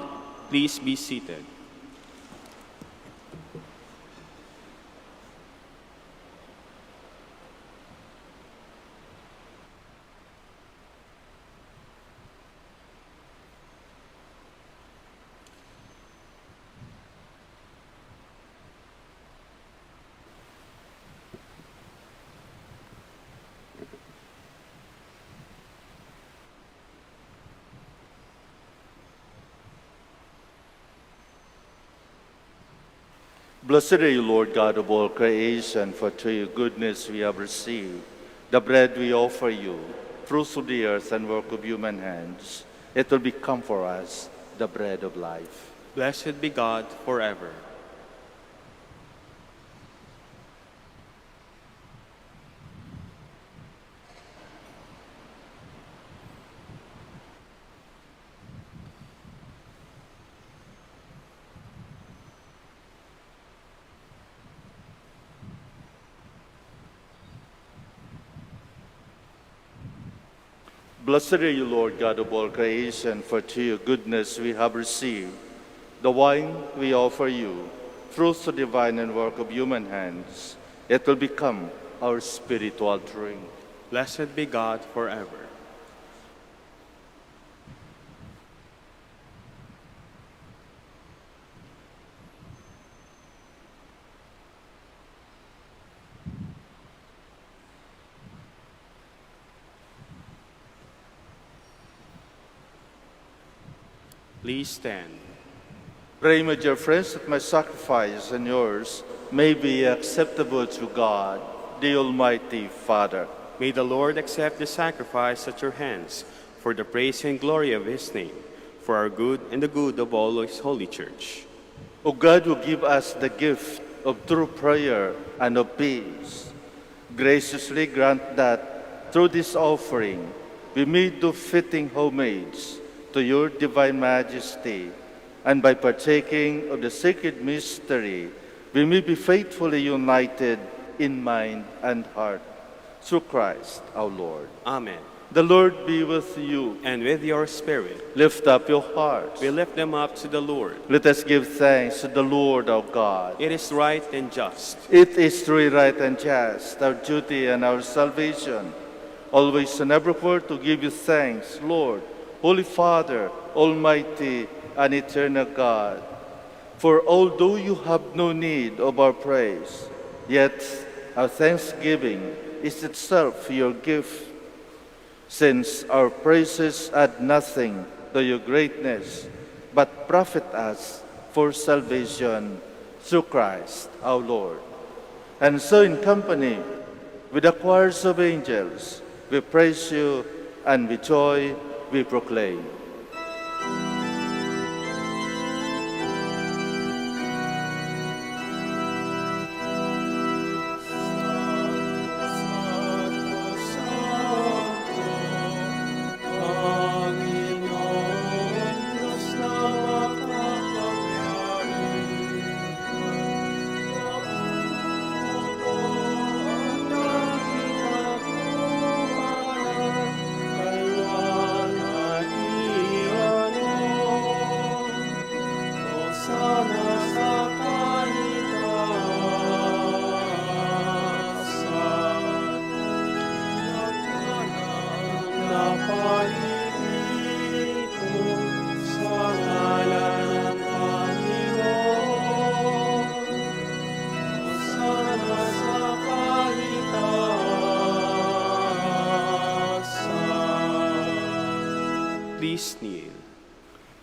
Please be seated. Blessed are you, Lord God of all creation, for through your goodness we have received the bread we offer you, fruits of the earth and work of human hands. It will become for us the bread of life. Blessed be God forever. Blessed are you, Lord God of all creation, for through your goodness we have received the wine we offer you, fruits of divine and work of human hands. It will become our spiritual drink. Blessed be God forever. Please stand. Pray, my dear friends, that my sacrifice and yours may be acceptable to God, the Almighty Father. May the Lord accept the sacrifice at your hands for the praise and glory of his name, for our good and the good of all his holy church. O God, who give us the gift of true prayer and of peace, graciously grant that through this offering we may do fitting homage to your divine majesty, and by partaking of the sacred mystery, we may be faithfully united in mind and heart. Through Christ our Lord. Amen. The Lord be with you. And with your spirit, Lift up your hearts. we lift them up to the Lord. Let us give thanks to the Lord our God. It is right and just. It is truly right and just, our duty and our salvation, always and everywhere to give you thanks, Lord, Holy Father, Almighty and eternal God. For although you have no need of our praise, yet our thanksgiving is itself your gift, since our praises add nothing to your greatness, but profit us for salvation through Christ our Lord. And so in company with the choirs of angels, we praise you, and with joy we proclaim. Please kneel.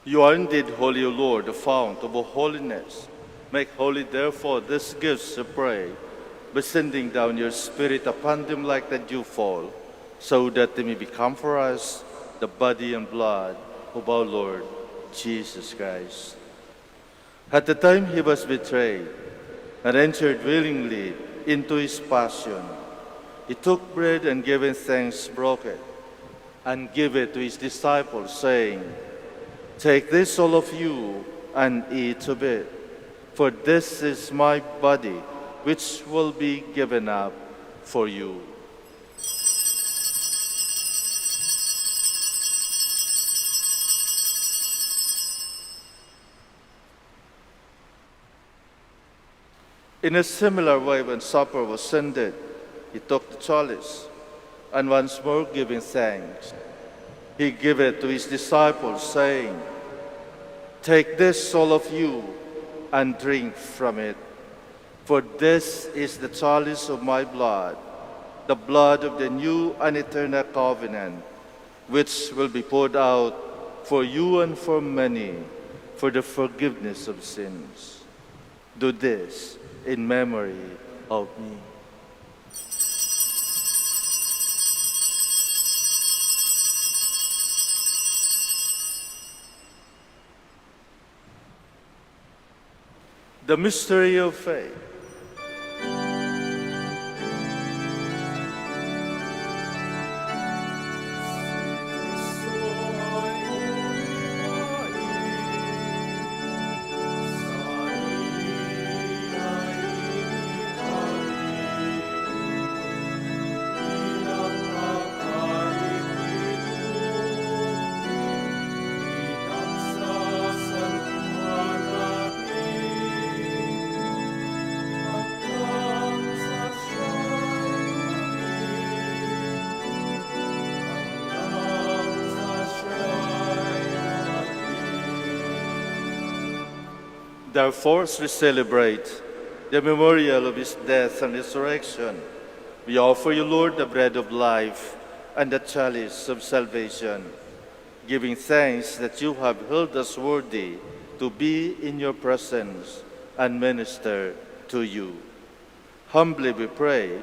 You are indeed holy, O Lord, the fount of all holiness. Make holy, therefore, these gifts, I pray, by sending down your Spirit upon them like the dewfall, so that they may become for us the body and blood of our Lord Jesus Christ. At the time he was betrayed and entered willingly into his passion, he took bread and giving thanks broke it and gave it to his disciples, saying, "Take this, all of you, and eat of it, for this is my body, which will be given up for you." In a similar way, when supper was ended, he took the chalice, and once more giving thanks, he gave it to his disciples, saying, "Take this, all of you, and drink from it, for this is the chalice of my blood, the blood of the new and eternal covenant, which will be poured out for you and for many for the forgiveness of sins. Do this in memory of me." The mystery of faith. Therefore, as we celebrate the memorial of his death and resurrection, we offer you, Lord, the bread of life and the chalice of salvation, giving thanks that you have held us worthy to be in your presence and minister to you. Humbly we pray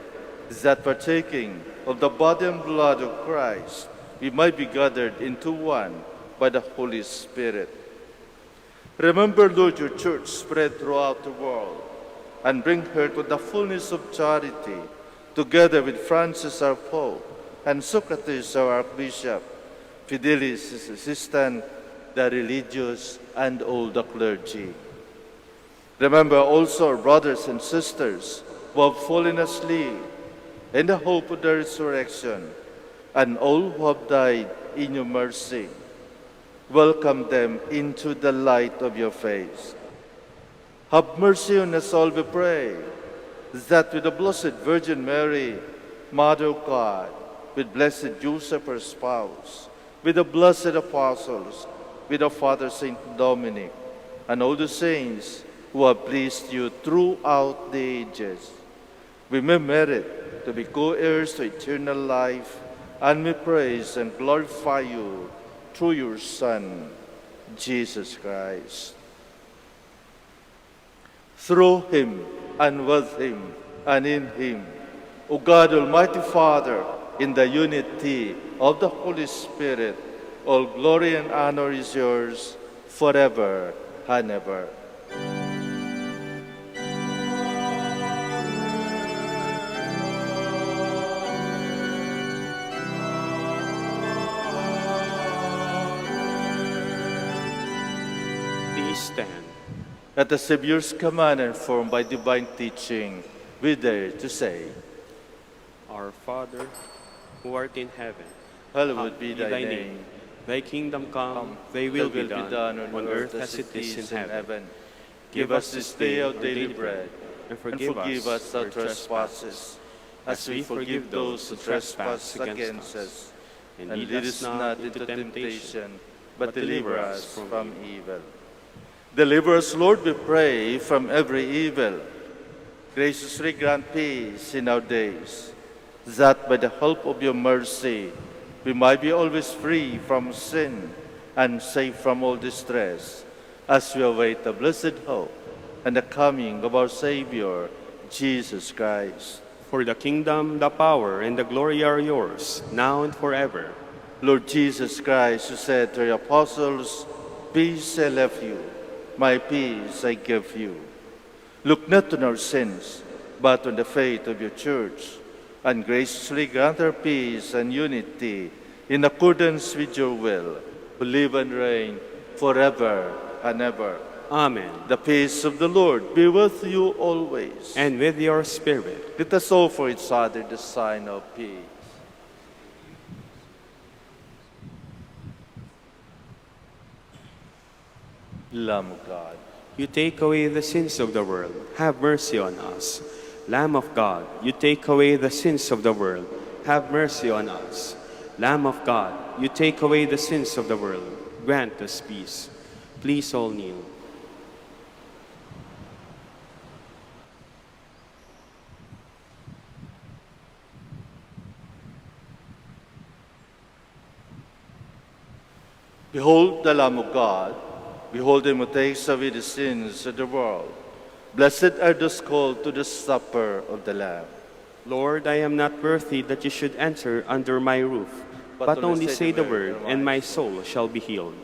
that partaking of the body and blood of Christ, we might be gathered into one by the Holy Spirit. Remember, Lord, your church spread throughout the world, and bring her to the fullness of charity, together with Francis our Pope, and Socrates our Archbishop, Fidelis his assistant, the religious, and all the clergy. Remember also our brothers and sisters who have fallen asleep in the hope of the resurrection, and all who have died in your mercy. Welcome them into the light of your face. Have mercy on us all, we pray, that with the Blessed Virgin Mary, Mother of God, with Blessed Joseph, her spouse, with the blessed apostles, with the Father Saint Dominic, and all the saints who have pleased you throughout the ages, we may merit to be co-heirs to eternal life, and we praise and glorify you through your Son, Jesus Christ. Through him, and with him, and in him, O God, Almighty Father, in the unity of the Holy Spirit, all glory and honor is yours forever and ever. Stand. At the Savior's command and formed by divine teaching, we dare to say, Our Father, who art in heaven, hallowed be thy name. Thy kingdom come, thy will be done on earth as it is in heaven. Give us this day our daily bread, and forgive us our trespasses, as we forgive those who trespass against us. And lead us not into temptation, but deliver us from evil. Deliver us, Lord, we pray, from every evil. Graciously grant peace in our days, that by the help of your mercy we might be always free from sin and safe from all distress, as we await the blessed hope and the coming of our Savior, Jesus Christ. For the kingdom, the power, and the glory are yours, now and forever. Lord Jesus Christ, who said to your apostles, "Peace I left you, My peace I give you. Look not on our sins, but on the faith of your church, and graciously grant our peace and unity in accordance with your will, who live and reign forever and ever. Amen. The peace of the Lord be with you always. And with your spirit. Let us offer each other the sign of peace. Lamb of God, You take away the sins of the world. Have mercy on us. Lamb of God, you take away the sins of the world. Have mercy on us. Lamb of God, you take away the sins of the world. Grant us peace. Please all kneel. behold the Lamb of God. Behold him who takes away the sins of the world. Blessed are those called to the supper of the Lamb. Lord, I am not worthy that you should enter under my roof, but only say the word, and my soul shall be healed.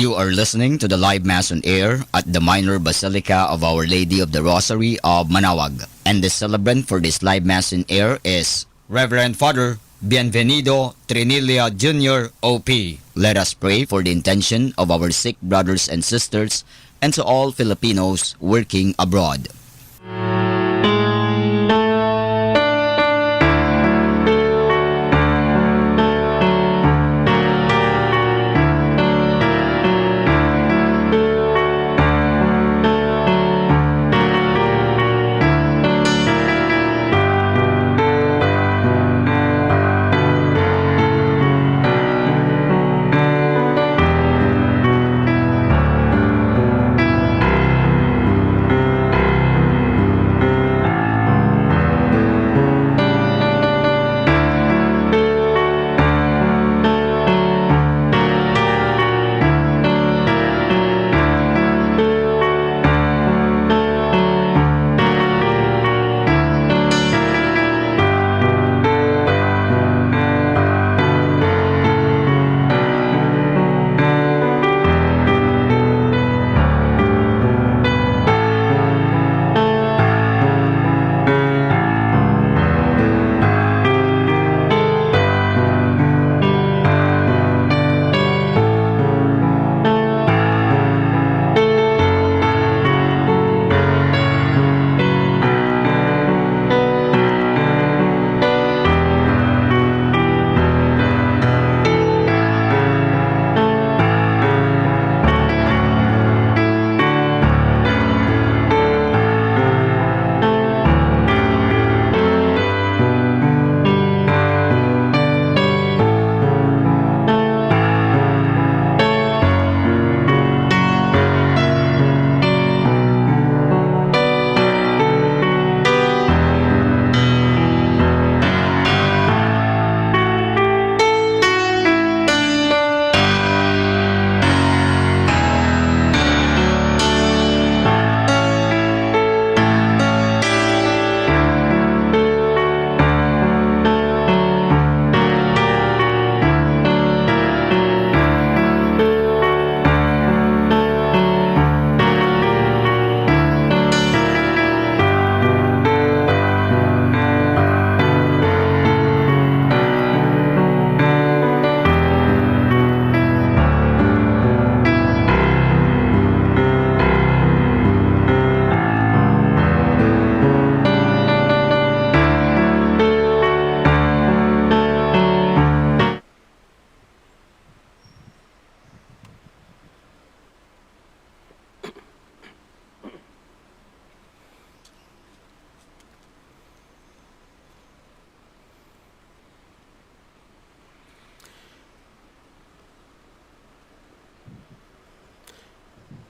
You are listening to the live Mass on air at the Minor Basilica of Our Lady of the Rosary of Manaoag. And the celebrant for this live Mass on air is Reverend Father Bienvenido Trinilla Jr. OP. Let us pray for the intention of our sick brothers and sisters and to all Filipinos working abroad.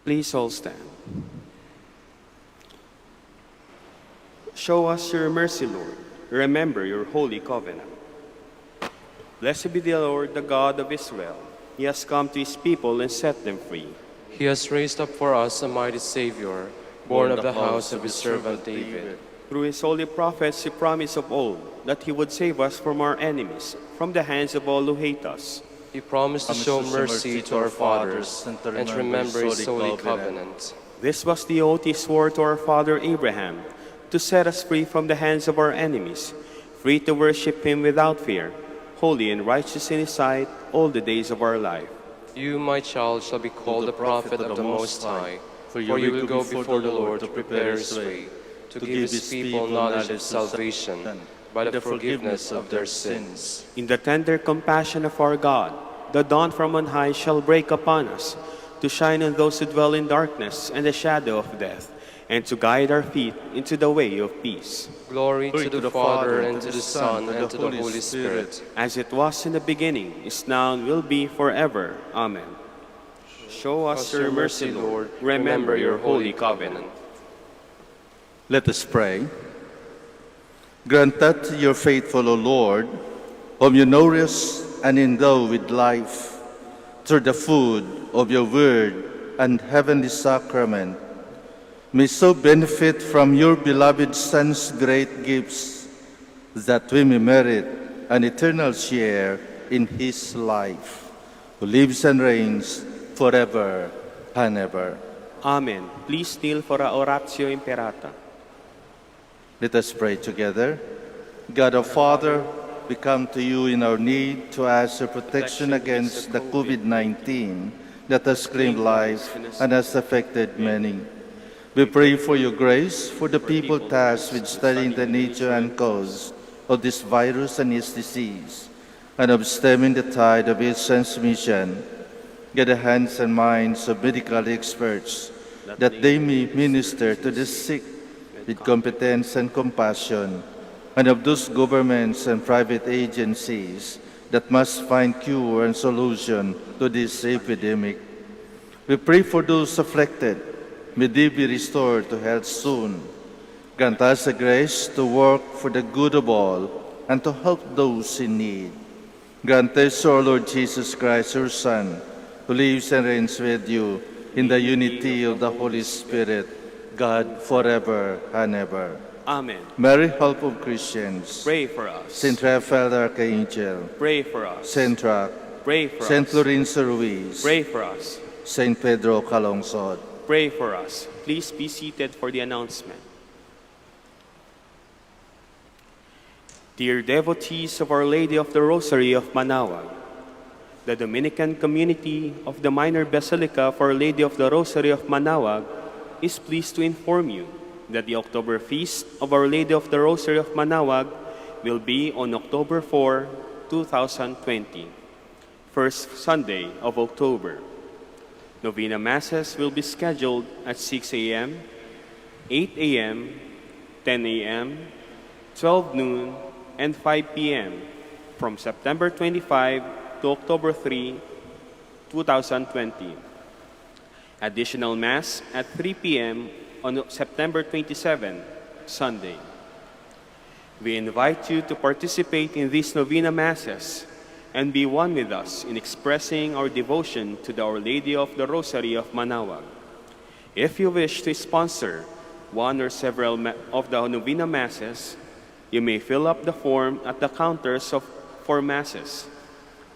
Please all stand. Show us your mercy, Lord. Remember your holy covenant. Blessed be the Lord, the God of Israel. He has come to his people and set them free. He has raised up for us a mighty Savior, born of the house of his servant David. Through his holy prophets, he promised of old that he would save us from our enemies, from the hands of all who hate us. He promised to show mercy to our fathers and to remember his holy covenant. This was the oath he swore to our father Abraham, to set us free from the hands of our enemies, free to worship him without fear, holy and righteous in his sight all the days of our life. You, my child, shall be called the prophet of the Most High, for you will go before the Lord to prepare his way, to give his people knowledge of salvation by the forgiveness of their sins. In the tender compassion of our God, the dawn from on high shall break upon us, to shine on those who dwell in darkness and the shadow of death, and to guide our feet into the way of peace. Glory to the Father, and to the Son, and to the Holy Spirit. As it was in the beginning, is now, and will be forever. Amen. Show us your mercy, Lord. Remember your holy covenant. Let us pray. Grant that your faithful, O Lord, whom you nourish and endow with life, through the food of your word and heavenly sacrament, may so benefit from your beloved Son's great gifts, that we may merit an eternal share in his life, who lives and reigns forever and ever. Amen. Please kneel for a oratio imperata. Let us pray together. God our Father, we come to you in our need to ask your protection against the COVID-19 that has claimed lives and has affected many. We pray for your grace for the people tasked with studying the nature and cause of this virus and its disease, and of stemming the tide of its transmission. Get the hands and minds of medical experts, that they may minister to the sick with competence and compassion, and of those governments and private agencies that must find cure and solution to this epidemic. We pray for those afflicted. May they be restored to health soon. Grant us the grace to work for the good of all and to help those in need. Grant us, our Lord Jesus Christ, your Son, who lives and reigns with you in the unity of the Holy Spirit, God, forever and ever. Amen. Mary, help of Christians. Pray for us. Saint Raphael, the Archangel. Pray for us. Saint Roch. Pray for Saint us. Lorenzo Ruiz. Pray for us. Saint Pedro Calungsod. Pray for us. Please be seated for the announcement. Dear devotees of Our Lady of the Rosary of Manaoag, the Dominican community of the Minor Basilica of Our Lady of the Rosary of Manaoag is pleased to inform you that the October Feast of Our Lady of the Rosary of Manaoag will be on October 4, 2020, first Sunday of October. Novena Masses will be scheduled at 6 a.m., 8 a.m., 10 a.m., 12 noon, and 5 p.m. from September 25 to October 3, 2020. Additional Mass at 3 p.m. on September 27, Sunday. We invite you to participate in these Novena Masses and be one with us in expressing our devotion to the Our Lady of the Rosary of Manaoag. If you wish to sponsor one or several of the Novena Masses, you may fill up the form at the counters for Masses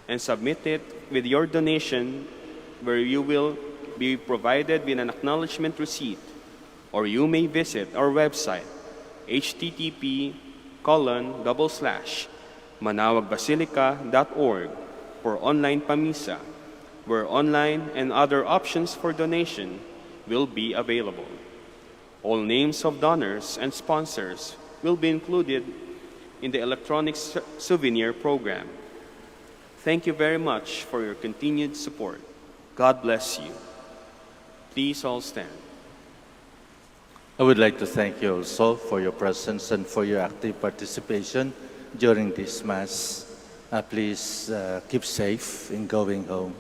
and submit it with your donation, where you will be provided with an acknowledgement receipt, or you may visit our website, http://manaoagbasilica.org for online pamisa, where online and other options for donation will be available. All names of donors and sponsors will be included in the electronic souvenir program. Thank you very much for your continued support. God bless you. Please all stand. I would like to thank you also for your presence and for your active participation during this Mass. Please keep safe in going home.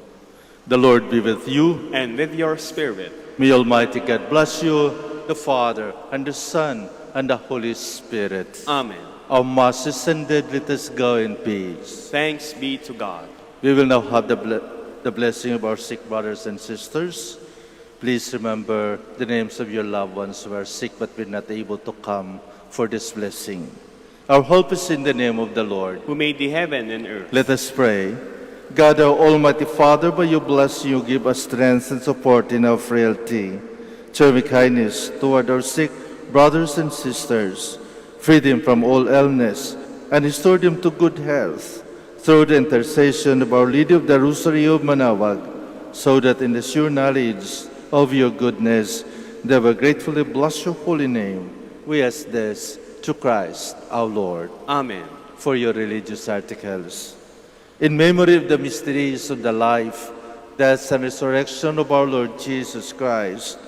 The Lord be with you. And with your spirit. May Almighty God bless you, the Father, and the Son, and the Holy Spirit. Amen. Our Mass is ended. Let us go in peace. Thanks be to God. We will now have the blessing of our sick brothers and sisters. Please remember the names of your loved ones who are sick but were not able to come for this blessing. Our hope is in the name of the Lord, Who made the heaven and earth. Let us pray. God, our Almighty Father, by your blessing you give us strength and support in our frailty. Show me kindness toward our sick brothers and sisters. Free them from all illness and restore them to good health through the intercession of Our Lady of the Rosary of Manaoag, so that in the sure knowledge of your goodness they will gratefully bless your holy name. We ask this through Christ our Lord. Amen. For your religious articles. In memory of the mysteries of the life, death, and resurrection of our Lord Jesus Christ,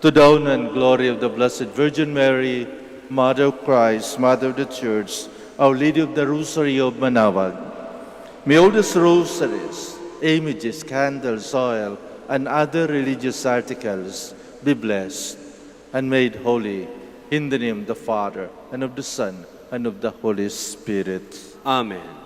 to the honor and glory of the Blessed Virgin Mary, Mother of Christ, Mother of the Church, Our Lady of the Rosary of Manaoag, may all these rosaries, images, candles, oil, and other religious articles be blessed and made holy in the name of the Father, and of the Son, and of the Holy Spirit. Amen.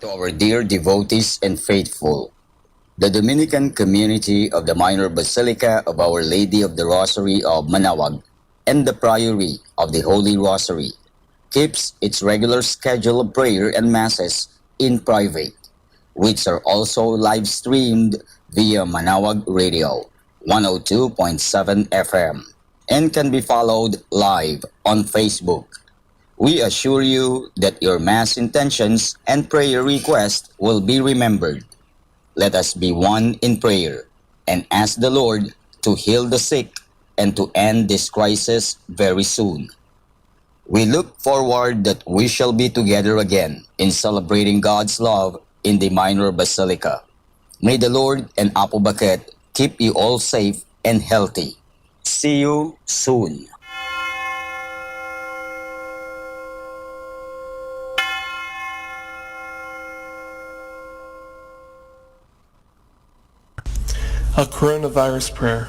To our dear devotees and faithful, the Dominican community of the Minor Basilica of Our Lady of the Rosary of Manaoag and the Priory of the Holy Rosary keeps its regular schedule of prayer and masses in private, which are also live streamed via Manaoag Radio 102.7 FM and can be followed live on Facebook. We assure you that your Mass intentions and prayer requests will be remembered. Let us be one in prayer and ask the Lord to heal the sick and to end this crisis very soon. We look forward that we shall be together again in celebrating God's love in the Minor Basilica. May the Lord and Apo Baket keep you all safe and healthy. See you soon. A coronavirus prayer.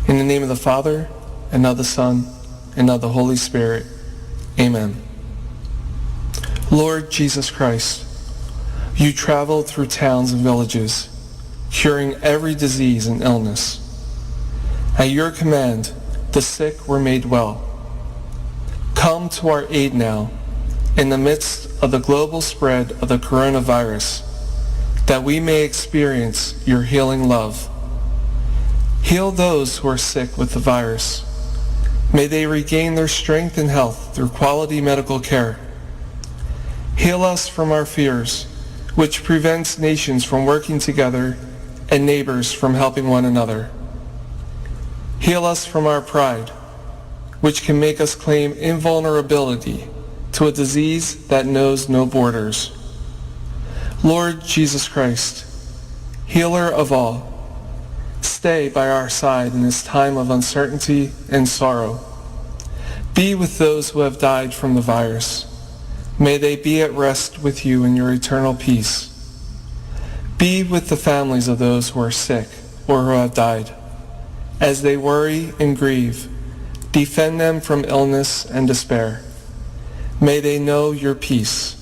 In the name of the Father, and of the Son, and of the Holy Spirit. Amen. Lord Jesus Christ, you traveled through towns and villages, curing every disease and illness. At your command, the sick were made well. Come to our aid now, in the midst of the global spread of the coronavirus, that we may experience your healing love. Heal those who are sick with the virus. May they regain their strength and health through quality medical care. Heal us from our fears, which prevents nations from working together and neighbors from helping one another. Heal us from our pride, which can make us claim invulnerability to a disease that knows no borders. Lord Jesus Christ, healer of all, stay by our side in this time of uncertainty and sorrow. Be with those who have died from the virus. May they be at rest with you in your eternal peace. Be with the families of those who are sick or who have died. As they worry and grieve, defend them from illness and despair. May they know your peace.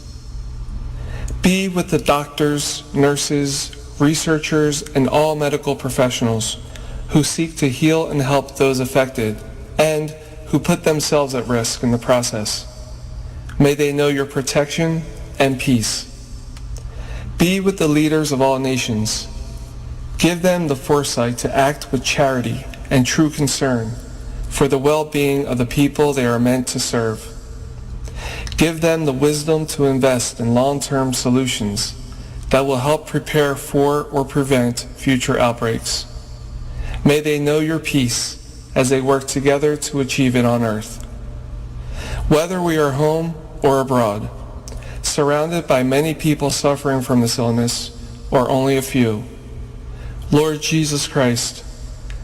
Be with the doctors, nurses, researchers, and all medical professionals who seek to heal and help those affected and who put themselves at risk in the process. May they know your protection and peace. Be with the leaders of all nations. Give them the foresight to act with charity and true concern for the well-being of the people they are meant to serve. Give them the wisdom to invest in long-term solutions that will help prepare for or prevent future outbreaks. May they know your peace as they work together to achieve it on earth. Whether we are home or abroad, surrounded by many people suffering from this illness, or only a few, Lord Jesus Christ,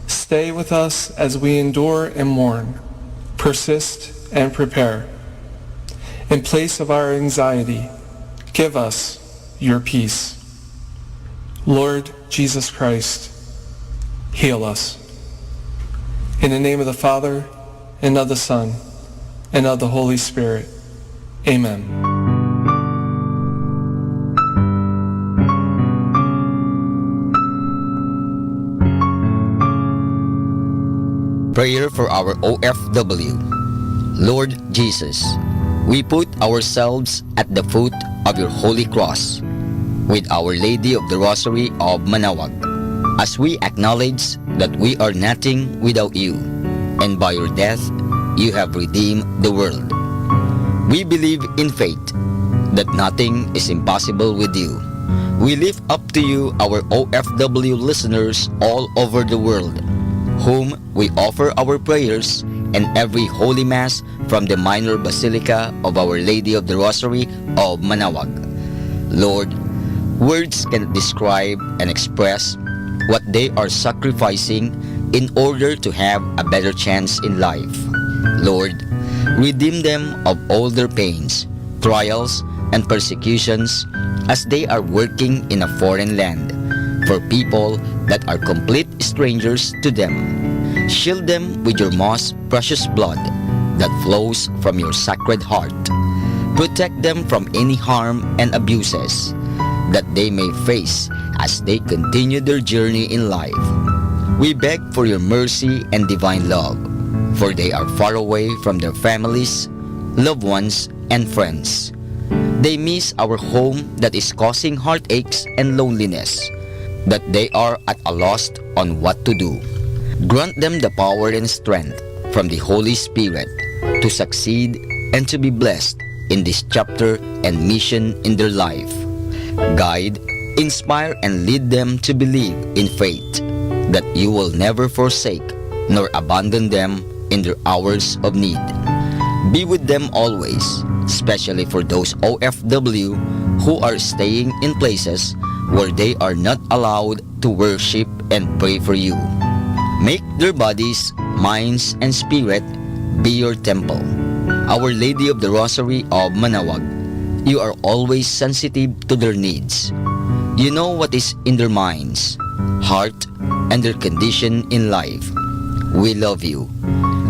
stay with us as we endure and mourn, persist and prepare. In place of our anxiety, give us your peace. Lord Jesus Christ, heal us. In the name of the Father, and of the Son, and of the Holy Spirit. Amen. Prayer for our OFW. Lord Jesus, we put ourselves at the foot of your holy cross with Our Lady of the Rosary of Manaoag, as we acknowledge that we are nothing without you, and by your death you have redeemed the world. We believe in faith that nothing is impossible with you. We lift up to you our OFW listeners all over the world, whom we offer our prayers and every Holy Mass from the Minor Basilica of Our Lady of the Rosary of Manaoag. Lord, words cannot describe and express what they are sacrificing in order to have a better chance in life. Lord, redeem them of all their pains, trials, and persecutions as they are working in a foreign land for people that are complete strangers to them. Shield them with your most precious blood that flows from your sacred heart. Protect them from any harm and abuses that they may face as they continue their journey in life. We beg for your mercy and divine love, for they are far away from their families, loved ones, and friends. They miss our home that is causing heartaches and loneliness, that they are at a loss on what to do. Grant them the power and strength from the Holy Spirit to succeed and to be blessed in this chapter and mission in their life. Guide, inspire, and lead them to believe in faith that you will never forsake nor abandon them in their hours of need. Be with them always, especially for those OFW who are staying in places where they are not allowed to worship and pray for you. Make their bodies, minds, and spirit be your temple. Our Lady of the Rosary of Manaoag, you are always sensitive to their needs. You know what is in their minds, heart, and their condition in life. We love you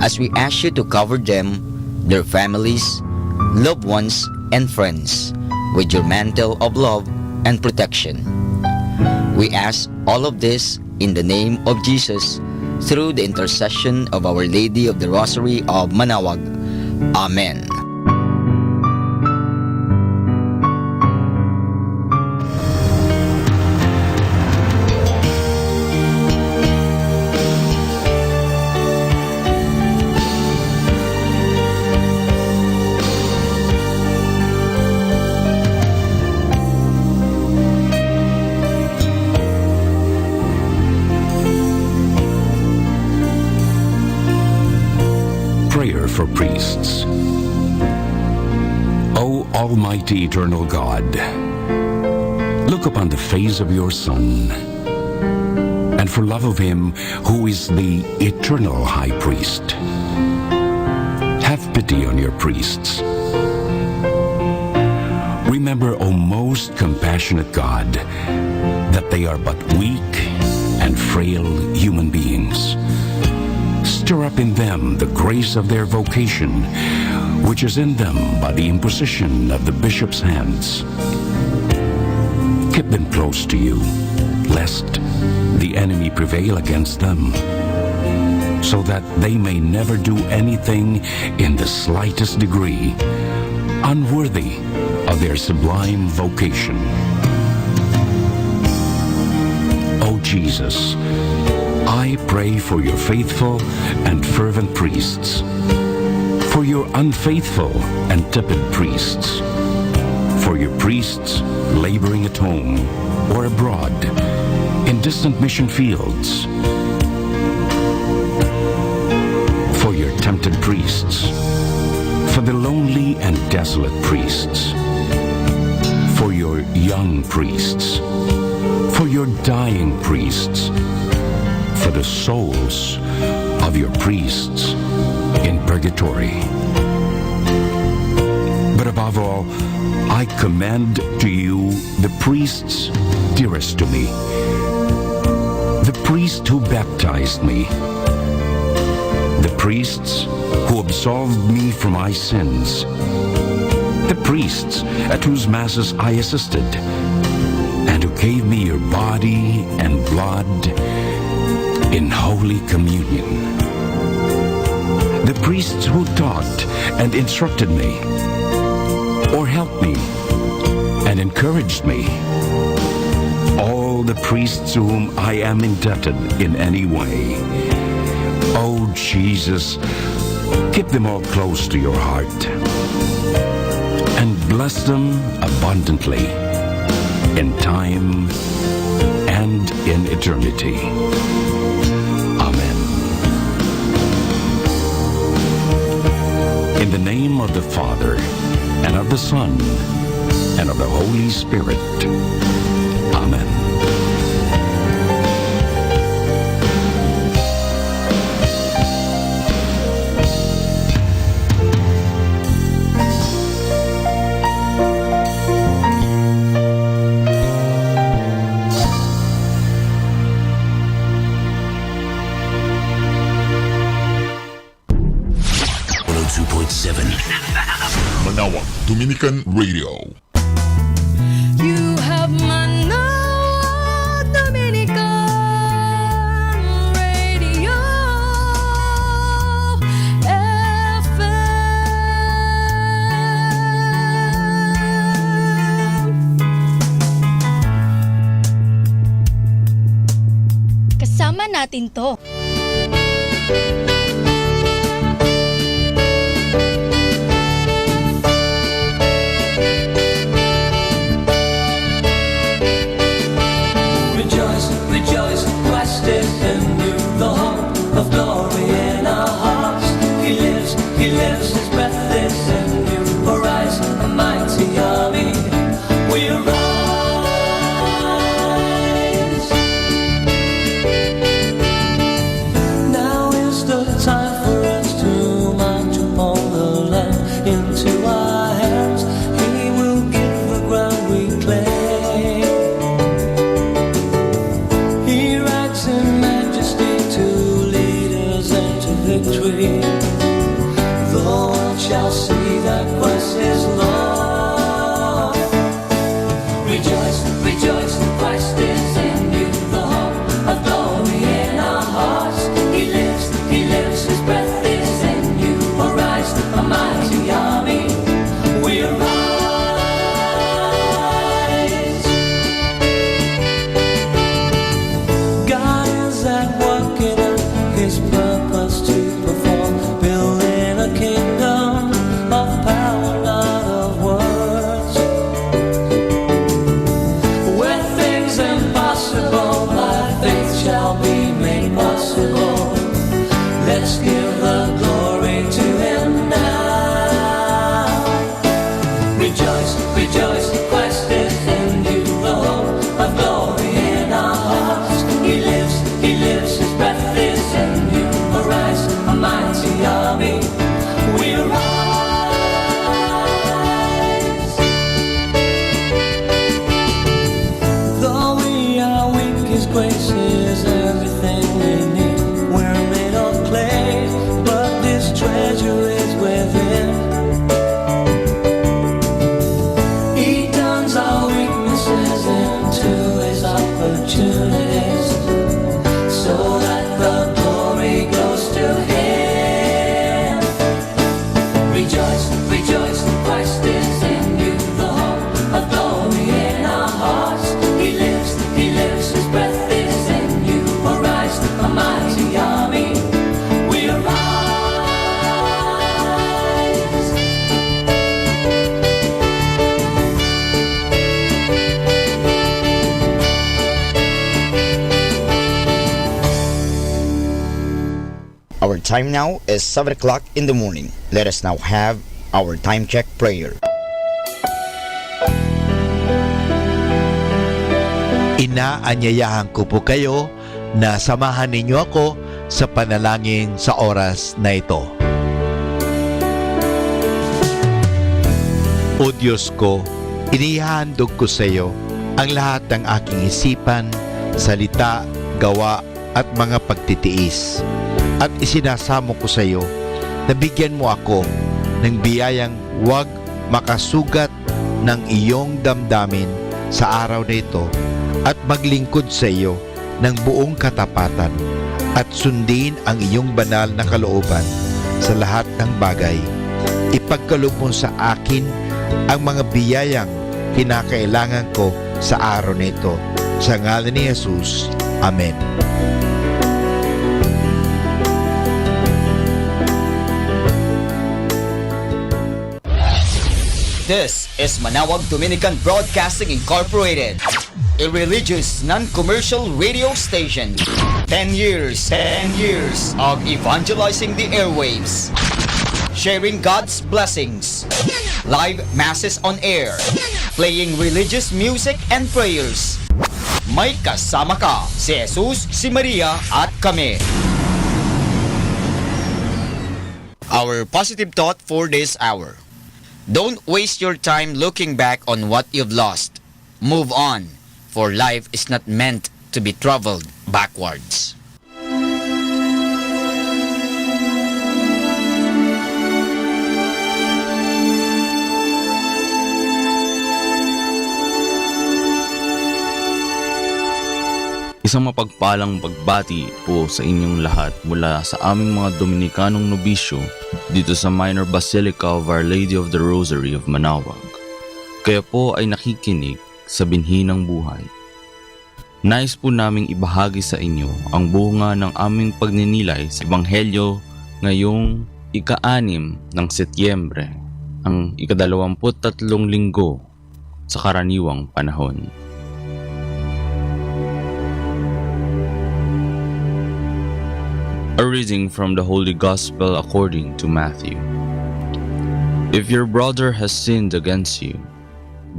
as we ask you to cover them, their families, loved ones, and friends with your mantle of love and protection. We ask all of this in the name of Jesus through the intercession of Our Lady of the Rosary of Manaoag. Amen. Prayer for priests. O Almighty Eternal God, look upon the face of your Son, and for love of him who is the eternal High Priest, have pity on your priests. Remember, O most compassionate God, that they are but weak and frail human beings. Stir up in them the grace of their vocation, which is in them by the imposition of the bishop's hands. Keep them close to you, lest the enemy prevail against them, so that they may never do anything in the slightest degree unworthy of their sublime vocation. O Jesus, I pray for your faithful and fervent priests, for your unfaithful and tepid priests, for your priests laboring at home or abroad in distant mission fields, for your tempted priests, for the lonely and desolate priests, for your young priests, for your dying priests, for the souls of your priests in purgatory. But above all, I commend to you the priests dearest to me, the priest who baptized me, the priests who absolved me from my sins, the priests at whose masses I assisted, and who gave me your body and blood in Holy Communion. The priests who taught and instructed me, or helped me and encouraged me. All the priests to whom I am indebted in any way. Oh Jesus, keep them all close to your heart and bless them abundantly in time and in eternity. Amen. In the name of the Father, and of the Son, and of the Holy Spirit. Amen. Manaoag Dominican Radio. You have Manaoag Dominican Radio FM. Kasama natin to. The world shall see that Christ is Lord. Our time now is 7 o'clock in the morning. Let us now have our time check prayer. Inaanyayahan ko po kayo na samahan ninyo ako sa panalangin sa oras na ito. O Diyos ko, inihahandog ko sa iyo ang lahat ng aking isipan, salita, gawa at mga pagtitiis. At isinasamo ko sa iyo na bigyan mo ako ng biyayang huwag makasugat ng iyong damdamin sa araw na ito at maglingkod sa iyo ng buong katapatan at sundin ang iyong banal na kalooban sa lahat ng bagay. Ipagkaloob mo sa akin ang mga biyayang kinakailangan ko sa araw na ito. Sa ngalan ni Jesus. Amen. This is Manaoag Dominican Broadcasting Incorporated, a religious non-commercial radio station. 10 years of evangelizing the airwaves, sharing God's blessings, live masses on air, playing religious music and prayers. May kasama ka, si Jesus, si Maria at kami. Our positive thought for this hour. Don't waste your time looking back on what you've lost. Move on, for life is not meant to be traveled backwards. Isang mapagpalang pagbati po sa inyong lahat mula sa aming mga Dominikanong nobisyo dito sa Minor Basilica of Our Lady of the Rosary of Manaoag. Kaya po ay nakikinig sa binhi ng buhay. Nais po naming ibahagi sa inyo ang bunga ng aming pagninilay sa Ebanghelyo ngayong ika-6 ng Setyembre, ang ika-23 linggo sa karaniwang panahon. A reading from the Holy Gospel according to Matthew. If your brother has sinned against you,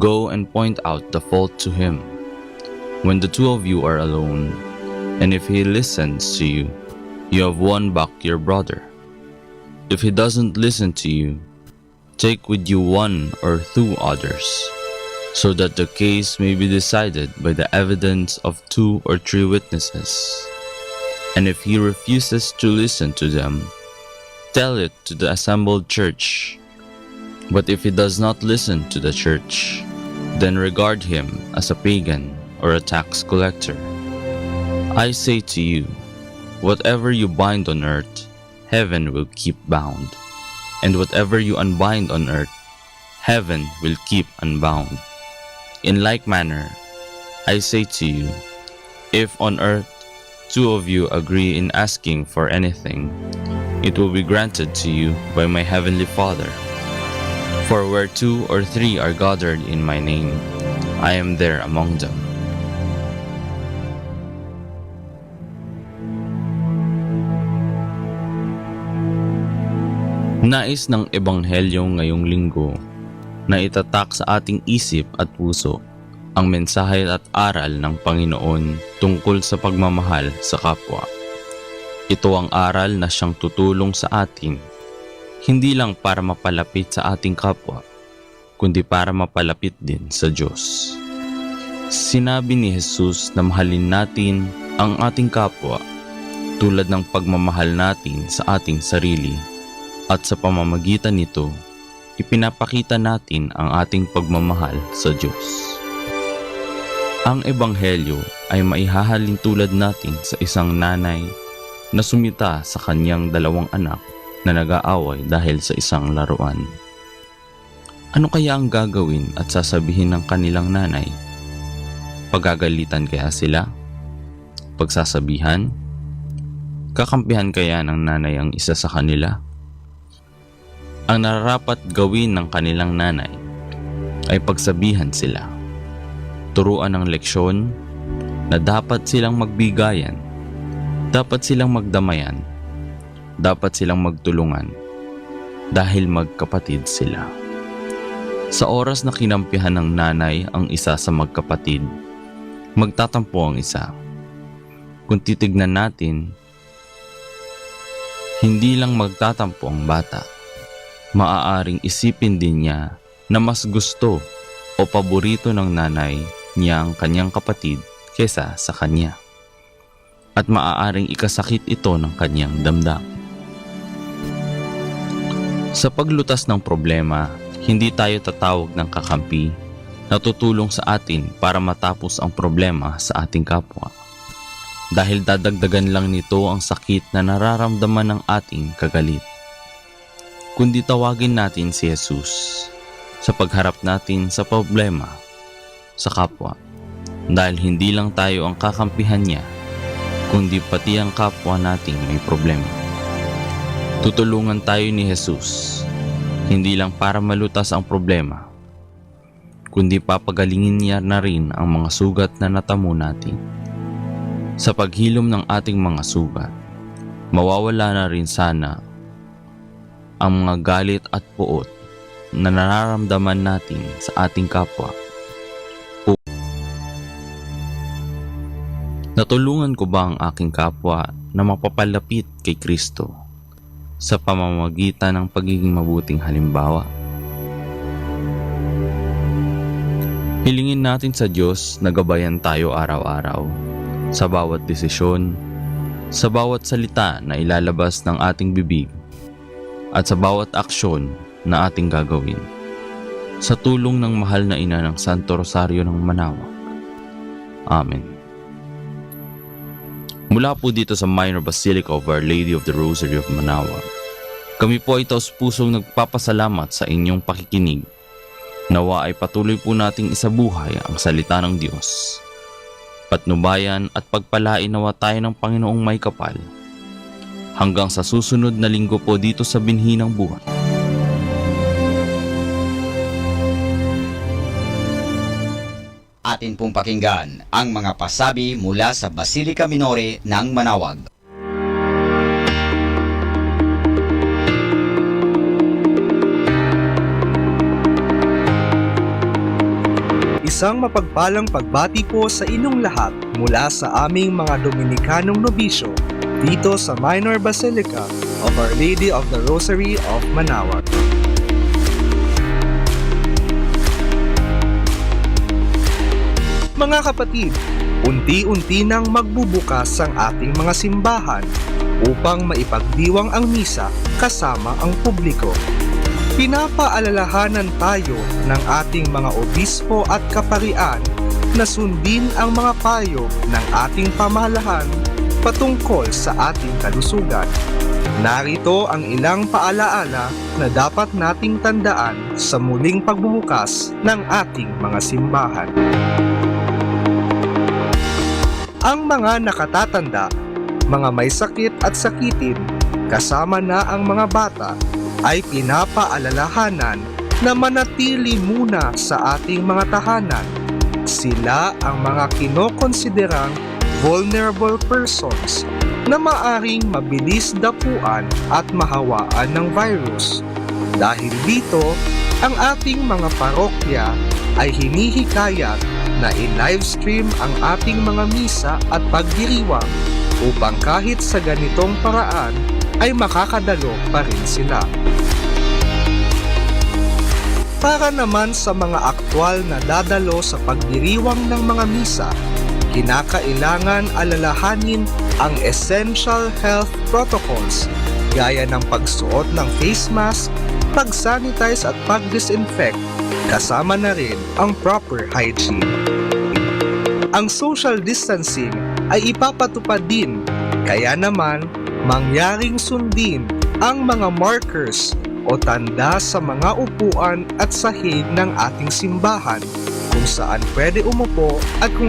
go and point out the fault to him. When the two of you are alone, and if he listens to you, you have won back your brother. If he doesn't listen to you, take with you 1 or 2 others, so that the case may be decided by the evidence of 2 or 3 witnesses. And if he refuses to listen to them, tell it to the assembled church. But if he does not listen to the church, then regard him as a pagan or a tax collector. I say to you, whatever you bind on earth, heaven will keep bound. And whatever you unbind on earth, heaven will keep unbound. In like manner, I say to you, if on earth 2 of you agree in asking for anything, it will be granted to you by my heavenly Father. For where 2 or 3 are gathered in my name, I am there among them. Nais ng Ebanghelyo ngayong linggo na itatak sa ating isip at puso ang mensahe at aral ng Panginoon tungkol sa pagmamahal sa kapwa. Ito ang aral na siyang tutulong sa atin, hindi lang para mapalapit sa ating kapwa, kundi para mapalapit din sa Diyos. Sinabi ni Jesus na mahalin natin ang ating kapwa tulad ng pagmamahal natin sa ating sarili, at sa pamamagitan nito, ipinapakita natin ang ating pagmamahal sa Diyos. Ang Ebanghelyo ay maihahalin tulad natin sa isang nanay na sumita sa kanyang 2 anak na nag-aaway dahil sa isang laruan. Ano kaya ang gagawin at sasabihin ng kanilang nanay? Pagagalitan kaya sila? Pagsasabihan? Kakampihan kaya ng nanay ang isa sa kanila? Ang nararapat gawin ng kanilang nanay ay pagsabihan sila. Turuan ng leksyon na dapat silang magbigayan, dapat silang magdamayan, dapat silang magtulungan dahil magkapatid sila. Sa oras na kinampihan ng nanay ang isa sa magkapatid, magtatampo ang isa. Kung titignan natin, hindi lang magtatampo ang bata. Maaaring isipin din niya na mas gusto o paborito ng nanay niya ang kanyang kapatid kesa sa kanya. At maaaring ikasakit ito ng kanyang damdamin. Sa paglutas ng problema, hindi tayo tatawag ng kakampi na tutulong sa atin para matapos ang problema sa ating kapwa. Dahil dadagdagan lang nito ang sakit na nararamdaman ng ating kagalit. Kundi tawagin natin si Jesus sa pagharap natin sa problema sa kapwa. Dahil hindi lang tayo ang kakampihan niya, kundi pati ang kapwa nating may problema. Tutulungan tayo ni Jesus, hindi lang para malutas ang problema, kundi papagalingin niya na rin ang mga sugat na natamo natin. Sa paghilom ng ating mga sugat, mawawala na rin sana ang mga galit at puot na nararamdaman natin sa ating kapwa. Natulungan ko ba ang aking kapwa na mapapalapit kay Kristo sa pamamagitan ng pagiging mabuting halimbawa? Hilingin natin sa Diyos na gabayan tayo araw-araw sa bawat desisyon, sa bawat salita na ilalabas ng ating bibig, at sa bawat aksyon na ating gagawin. Sa tulong ng mahal na ina ng Santo Rosario ng Manaoag. Amen. Mula po dito sa Minor Basilica of Our Lady of the Rosary of Manaoag, kami po ay taus-pusong nagpapasalamat sa inyong pakikinig. Nawa ay patuloy po nating isabuhay ang salita ng Diyos. Patnubayan at pagpalain nawa tayo ng Panginoong may kapal. Hanggang sa susunod na linggo po dito sa Binhi ng Buhay. Atin pong pakinggan ang mga pasabi mula sa Basilica Minore ng Manaoag. Isang mapagpalang pagbati po sa inyong lahat mula sa aming mga Dominikanong nobisyo dito sa Minor Basilica of Our Lady of the Rosary of Manaoag. Mga kapatid, unti-unti nang magbubukas ang ating mga simbahan upang maipagdiwang ang misa kasama ang publiko. Pinapaalalahanan tayo ng ating mga obispo at kaparian na sundin ang mga payo ng ating pamahalaan patungkol sa ating kalusugan. Narito ang ilang paalaala na dapat nating tandaan sa muling pagbubukas ng ating mga simbahan. Ang mga nakatatanda, mga may sakit at sakitin, kasama na ang mga bata, ay pinapaalalahanan na manatili muna sa ating mga tahanan. Sila ang mga kinokonsiderang vulnerable persons na maaring mabilis dapuan at mahawaan ng virus. Dahil dito, ang ating mga parokya ay hinihikayat na i-livestream ang ating mga misa at pagdiriwang upang kahit sa ganitong paraan ay makakadalo pa rin sila. Para naman sa mga aktwal na dadalo sa pagdiriwang ng mga misa, kinakailangan alalahanin ang essential health protocols gaya ng pagsuot ng face mask, pag-sanitize at pag-disinfect, kasama na rin ang proper hygiene. Ang social distancing ay ipapatupad din, kaya naman mangyaring sundin ang mga markers o tanda sa mga upuan at sahig ng ating simbahan kung saan pwede umupo at kung